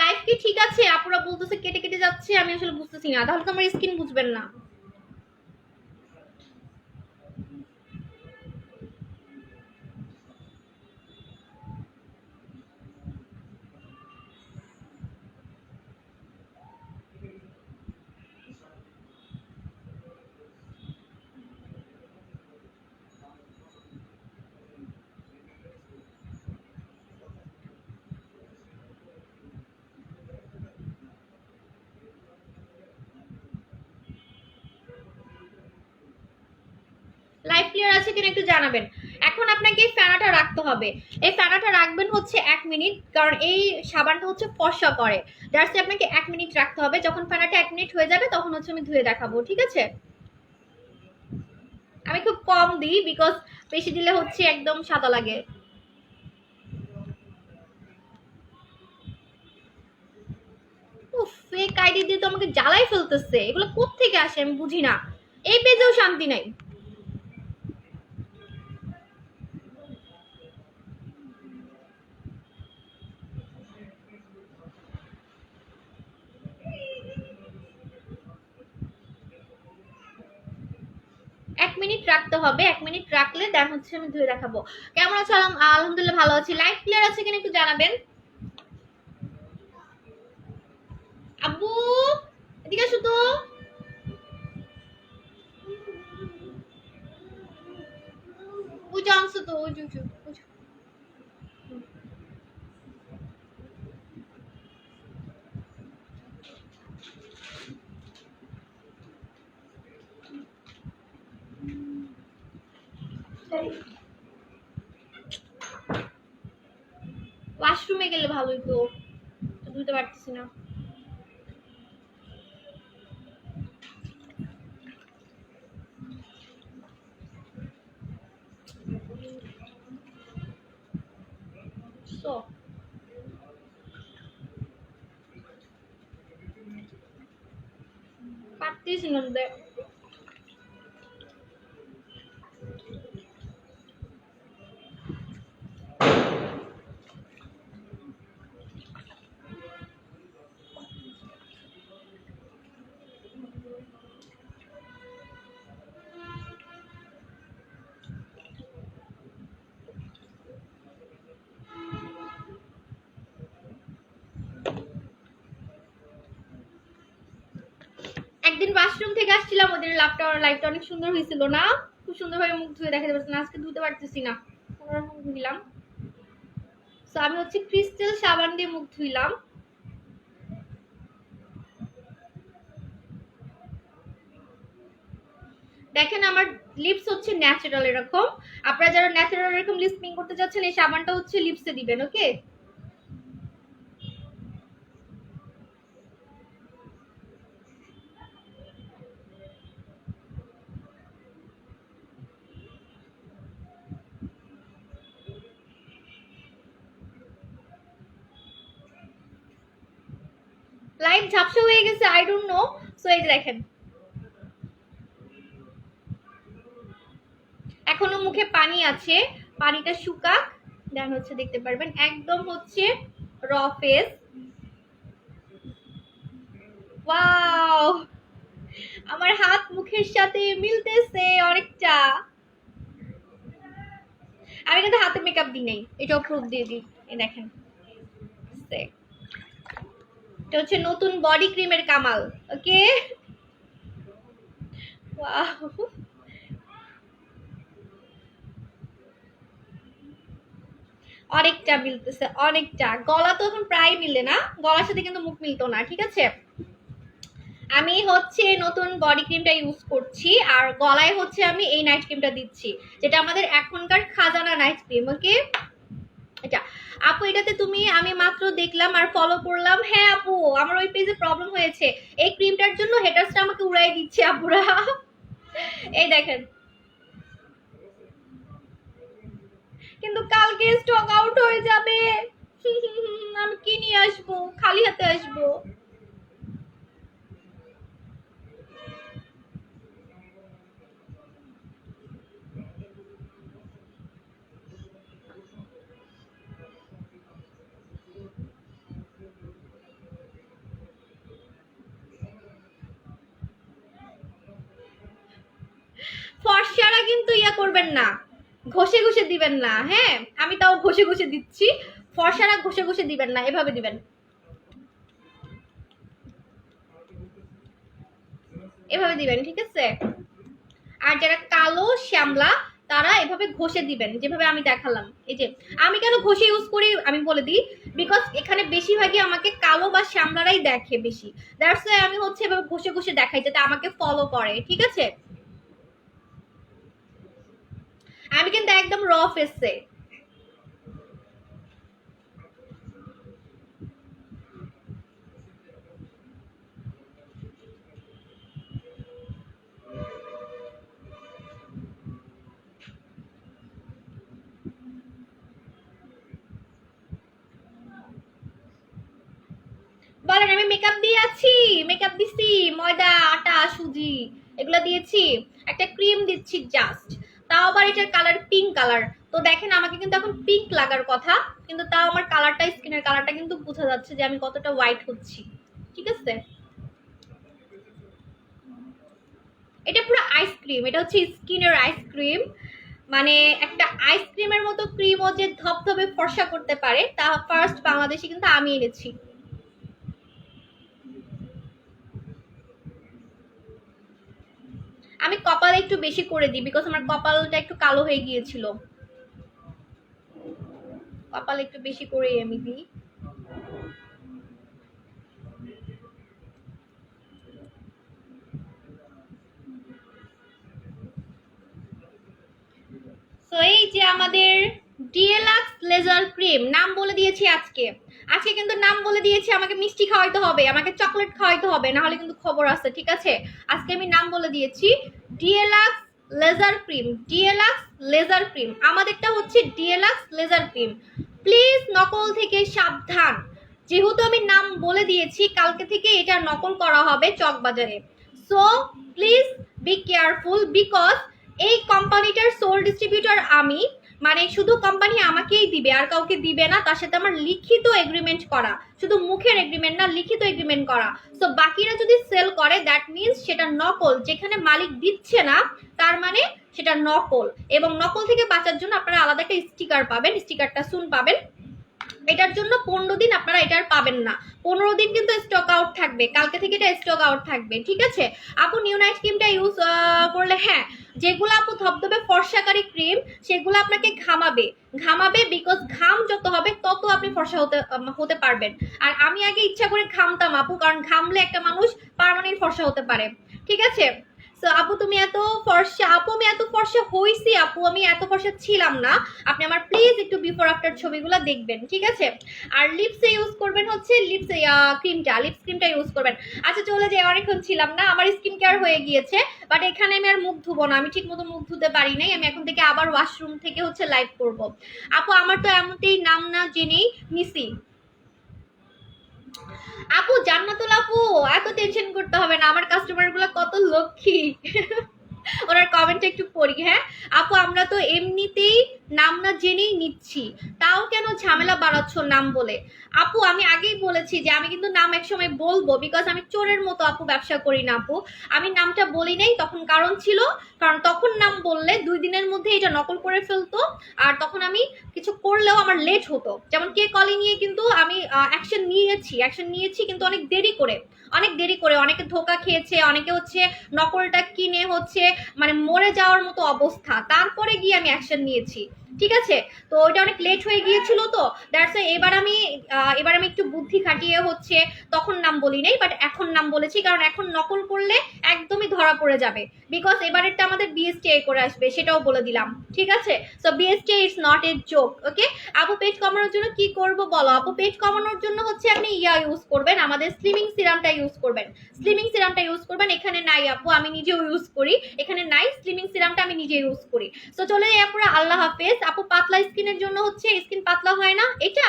লাইফ কি ঠিক আছে? আপুরা বলতেছে কেটে কেটে যাচ্ছে, আমি আসলে বুঝতেছি না, তাহলে তো আমার স্কিন বুঝবেন না। ক্লিয়ার আছে কিনা একটু জানাবেন। এখন আপনাকে এই ফেনাটা রাখতে হবে। এই ফেনাটা রাখবেন হচ্ছে 1 মিনিট, কারণ এই সাবানটা হচ্ছে ফর্সা করে। দ্যাটস আপনাকে 1 মিনিট রাখতে হবে। যখন ফেনাটা 1 মিনিট হয়ে যাবে তখন হচ্ছে আমি ধুয়ে দেখাবো, ঠিক আছে? আমি খুব কম দিই, বিকজ বেশি দিলে হচ্ছে একদম সাদা লাগে। ফেক আইডি দিয়ে তো আমাকে জ্বালাই ফেলতেছে। এগুলো কোত্থেকে আসে আমি বুঝি না। এই পেজেও শান্তি নাই। এক মিনিট রাখতে হবে। 1 মিনিট রাখলে দেন হচ্ছে আমি ধুয়ে দেখাবো। কেমন আছো? আলহামদুলিল্লাহ ভালো আছি। লাইভ ক্লিয়ার আছে কিনা একটু জানাবেন। আব্বু এদিকে আসো তো। বুঝো আনছো তো, বুঝো বুঝো। ওয়াশরুমে গেলে ভালোই তো, ধুতে পারতেছি না। তো পারতেছি না। একদিন ওয়াশরুম থেকে আসছিলাম, ওদের লাইভটা অনেক সুন্দর হয়েছিল না? খুব সুন্দরভাবে মুখ ধুয়ে দেখাতে পারছিলাম। আজকে ধুতে পারতেছি না, কোনোরকম ধুইলাম। তো আমি হচ্ছে ক্রিস্টাল সাবান দিয়ে মুখ ধুইলাম। দেখেন আমার লিপস হচ্ছে ন্যাচারাল এরকম। আপনারা যারা ন্যাচারাল এরকম লিপস পিং করতে যাচ্ছেন, এই সাবানটা হচ্ছে লিপসে দিবেন, ওকে? লাইট ঝাপসা হয়ে গেছে, আই ডোন্ট নো। সো এই যে দেখেন, এখনো মুখে পানি আছে, পানিটা শুকাক দেন হচ্ছে দেখতে পারবেন একদম হচ্ছে র ফেস। ওয়াও, আমার হাত মুখের সাথে মিলতেছে অনেকটা। আমি কিন্তু হাতে মেকআপ দিই নাই, এটাও প্রুফ দিয়ে দিই। এই দেখেন, এটা হচ্ছে নতুন বডি ক্রিমের কামাল, ওকে? ওয়াও, অনেকটা মিলতেছে, অনেকটা। গলা তো এখন প্রায় মিলে না, গলার সাথে কিন্তু মুখ মিলতো না, ঠিক আছে? আমি হচ্ছে নতুন বডি ক্রিমটা ইউজ করছি, আর গলায় হচ্ছে আমি এই নাইট ক্রিমটা দিচ্ছি, যেটা আমাদের এখনকার খাজানা নাইট ক্রিম, ওকে? এটা আপু, এটাতে তুমি, আমি মাত্র দেখলাম আর ফলো করলাম। হ্যাঁ আপু, আমার ওই পেজে প্রবলেম হয়েছে, এই ক্রিমটার জন্য হেটার্সটা আমাকে উড়াই দিচ্ছে আপুরা। এই দেখেন, কিন্তু কালকে স্টক আউট হয়ে যাবে। আমি কি নিয়ে আসবো? খালি হাতে আসবো। ফর্সারা কিন্তু ইয়া করবেন না, ঘষে ঘষে দিবেন না। হ্যাঁ, আমি তাও ঘষে ঘষে দিচ্ছি। ফর্সারা ঘষে ঘষে দিবেন না, এভাবে দিবেন, এভাবে দিবেন, ঠিক আছে? আর যারা কালো শ্যামলা তারা এভাবে ঘষে দিবেন, যেভাবে আমি দেখালাম। এই যে আমি কেন ঘষে ইউজ করি আমি বলে দিই, বিকজ এখানে বেশিরভাগই আমাকে কালো বা শ্যামলারাই দেখে বেশি। দ্যাটস ওয়াই আমি হচ্ছে এভাবে ঘষে ঘষে দেখাই, যাতে আমাকে ফলো করে, ঠিক আছে? আমি কিন্তু একদম র ফেসে। বলেন, আমি মেকআপ দিয়ে আছি, মেকআপ দিছি, ময়দা আটা সুজি এগুলো দিয়েছি, একটা ক্রিম দিচ্ছি জাস্ট, তাও আবার এটার কালার পিঙ্ক কালার। তো দেখেন আমাকে কিন্তু এখন পিঙ্ক লাগার কথা, কিন্তু তাও আমার কালারটা, স্কিনের কালারটা কিন্তু বোঝা যাচ্ছে যে আমি কতটা হোয়াইট হচ্ছি। ঠিক আছে, এটা পুরো আইসক্রিম, এটা হচ্ছে স্কিনের আইসক্রিম, মানে একটা আইসক্রিমের মতো ক্রিমও যে ধপধপে ফর্সা করতে পারে তা ফার্স্ট বাংলাদেশে কিন্তু আমি এনেছি। আমি কপালে একটু বেশি করে দিই বিকজ আমার কপালটা একটু কালো হয়ে গিয়েছিল, কপালে একটু বেশি করে আমি দিই। তো এই যে আমাদের ডিএলাক্স লেজার ক্রিম, নাম বলে দিয়েছি আজকে, আজকে কিন্তু নাম বলে দিয়েছি, আমাকে মিষ্টি খাওয়াইতে হবে, আমাকে চকলেট খাওয়াইতে হবে, না হলে কিন্তু খবর আছে। ঠিক আছে, আজকে আমি নাম বলে দিয়েছি ডিএলাক্স laser cream, deluxe laser cream, আমাদেরটা হচ্ছে ডিএলাক্স লেজার ক্রিম। প্লিজ নকল থেকে সাবধান, যেহেতু আমি নাম বলে দিয়েছি, কালকে থেকে এটা নকল করা হবে চকবাজারে। So please be careful, because এই কোম্পানিটার সোল ডিস্ট্রিবিউটর আমি, মানে শুধু কোম্পানি আমাকেই দিবে আর কাউকে দিবে না, তার সাথে আমার লিখিত এগ্রিমেন্ট করা, শুধু মুখের এগ্রিমেন্ট না, লিখিত এগ্রিমেন্ট করা। সো বাকিরা যদি সেল করে দ্যাট মিনস সেটা নকল, যেখানে মালিক দিচ্ছে না তার মানে সেটা নকল। এবং নকল থেকে বাঁচার জন্য আপনারা আলাদা একটা স্টিকার পাবেন, স্টিকারটা সুন পাবেন, এটার জন্য 15 দিন আপনারা এটার পাবেন না, 15 দিন কিন্তু স্টক আউট থাকবে, কালকে থেকে এটা স্টক আউট থাকবে। ঠিক আছে আপু, নিউ নাইট ক্রিমটা ইউজ করলে, হ্যাঁ যেগুলো আপু ধবধবে ফর্সাকারী ক্রিম সেগুলো আপনাকে ঘামাবে, ঘামাবে, বিকজ ঘাম যত হবে তত আপনি ফর্সা হতে পারবেন। আর আমি আগে ইচ্ছা করে ঘামতাম আপু, কারণ ঘামলে একটা মানুষ পার্মানেন্ট ফর্সা হতে পারে। ঠিক আছে, সো আপু তুমি এত ফর্সা, আপু আমি এত ফর্সা হইছি আপু, আমি এত ফর্সা ছিলাম না। আপনি আমার প্লিজ একটু বিফোর আফটার ছবিগুলো দেখবেন। ঠিক আছে, আর লিপসে ইউজ করবেন হচ্ছে লিপস ক্রিমটা, লিপস ক্রিমটা ইউজ করবেন। আচ্ছা চলে যাই, অনেকক্ষণ ছিলাম না, আমার স্কিন কেয়ার হয়ে গিয়েছে, বাট এখানে আমি আর মুখ ধুবো না, আমি ঠিক মতো মুখ ধুতে পারি নাই, আমি এখন থেকে আবার ওয়াশরুম থেকে হচ্ছে লাইভ করব। আপু আমার তো এমনতেই নাম না জেনেই নিছি। আপু জান্নাতুল আপু, এত টেনশন করতে হবে না, আমার কাস্টমার গুলো কত লক্ষ্মী। ওনার কমেন্টটা একটু পড়ি। হ্যাঁ আপু, আমরা তো এমনিতেই নাম না জেনেই নিচ্ছি, তাও কেন ঝামেলা বাড়াচ্ছ নাম বলে? আপু আমি আগেই বলেছি যে আমি কিন্তু নাম একসময় বলবো, বিকজ আমি চোরের মতো আপু ব্যবসা করি না আপু, আমি নামটা বলি নাই, তখন কারণ ছিল, কারণ তখন নাম বললে 2 দিনের মধ্যে এটা নকল করে ফেলতো, আর তখন আমি কিছু করলেও আমার লেট হতো। যেমন কে কলি নিয়ে কিন্তু আমি অ্যাকশন নিয়েছি কিন্তু অনেক দেরি করে, অনেক দেরি করে, অনেকে ধোকা খেয়েছে, অনেকে হচ্ছে নকলটা কিনে হচ্ছে মানে মরে যাওয়ার মতো অবস্থা, তারপরে গিয়ে আমি অ্যাকশন নিয়েছি। ঠিক আছে, তো ওইটা অনেক লেট হয়ে গিয়েছিল, তো দ্যাটস এবার আমি একটু বুদ্ধি খাটিয়ে হচ্ছে তখন নাম বলি নাই, বাট এখন নাম বলেছি, কারণ এখন নকল করলে একদমই ধরা পড়ে যাবে, বিকজ এবারেরটা আমাদের বিএসটিআই করে আসবে, সেটাও বলে দিলাম। ঠিক আছে, so BSTI is not a joke. Okay আপু, পেট কমানোর জন্য কি করব বলো? আপু পেট কমানোর জন্য হচ্ছে আপনি ইউজ করবেন, আমাদের স্লিমিং সিরামটা ইউজ করবেন, স্লিমিং সিরামটা ইউজ করবেন। এখানে নাই আপু, আমি নিজেও ইউজ করি, এখানে নাই স্লিমিং সিরামটা, আমি নিজে ইউজ করি। সো চলে যাই আপুরা, আল্লাহ হাফেজ। আপু পাতলা স্কিনের জন্য হচ্ছে, স্কিন পাতলা হয় না এটা,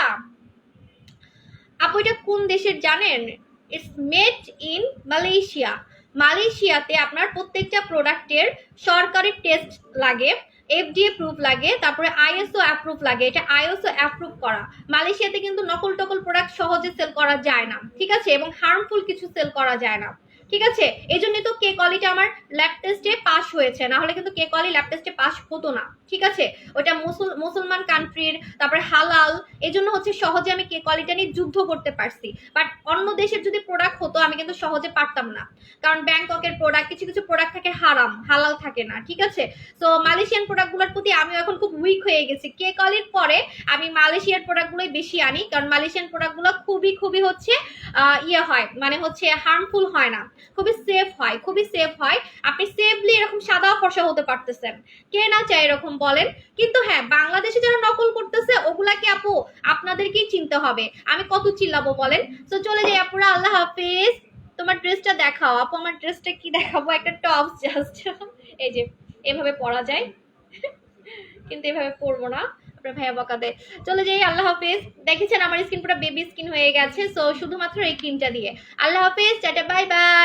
আপু এটা কোন দেশের জানেন? It's made in Malaysia. মালয়েশিয়াতে আপনার প্রত্যেকটা প্রোডাক্টের সরকারি টেস্ট লাগে, এফডিএ প্রুফ লাগে, তারপরে আইএসও অ্যাপ্রুভ লাগে, এটা আইএসও অ্যাপ্রুভ করা। মালয়েশিয়াতে কিন্তু নকল টকল প্রোডাক্ট সহজে সেল করা যায় না। ঠিক আছে, এবং হার্মফুল কিছু সেল করা যায় না। ঠিক আছে, এই জন্যই তো কে কোয়ালিটি আমার ল্যাব টেস্টে পাস হয়েছে, না হলে কিন্তু কে কোয়ালি ল্যাব টেস্টে পাস হতো না। ঠিক আছে, ওটা মুসলমান কান্ট্রির, তারপরে হালাল, এই জন্য হচ্ছে সহজে আমি কে কোয়ালিটি নিয়ে যুদ্ধ করতে পারছি। বাট অন্য দেশের যদি প্রোডাক্ট হতো আমি কিন্তু সহজে পারতাম না, কারণ ব্যাংককের প্রোডাক্ট, কিছু কিছু প্রোডাক্ট থাকে হারাম, হালাল থাকে না। ঠিক আছে, সো মালয়েশিয়ান প্রোডাক্টগুলোর প্রতি আমি এখন খুব উইক হয়ে গেছি, কে কোয়ালির পরে আমি মালয়েশিয়ার প্রোডাক্টগুলোই বেশি আনি, কারণ মালয়েশিয়ান প্রোডাক্টগুলো খুবই খুবই হচ্ছে ইয়ে হয়, মানে হচ্ছে হার্মফুল হয় না। খুবই সেফ হয়, খুবই সেফ হয়। আপনি সেফলি এরকম সাদা ফর্সা হতে পারতেছেন, কে না চায় এরকম বলেন? কিন্তু হ্যাঁ, বাংলাদেশে যারা নকল করতেছে ওগুলাকে আপু আপনাদেরকেই চিনতে হবে। আমি কত চিল্লাবো বলেন? তো চলে যাই আপুরা, আল্লাহ হাফেজ। তোমার ড্রেসটা দেখাও আপু। আমার ড্রেসটা কি দেখাবো? একটা টপ জাস্ট, এই যে এভাবে পরা যায়, কিন্তু এভাবে পরবো না, আপনার ভাইয়া বকা দেয়। চলে যাই, আল্লাহ হাফেজ। দেখেছেন আমার স্কিন পুরো বেবি স্কিন হয়ে গেছে, সো শুধুমাত্র এই ক্রিমটা দিয়ে। আল্লাহ হাফেজ, টাটা, বাই বাই।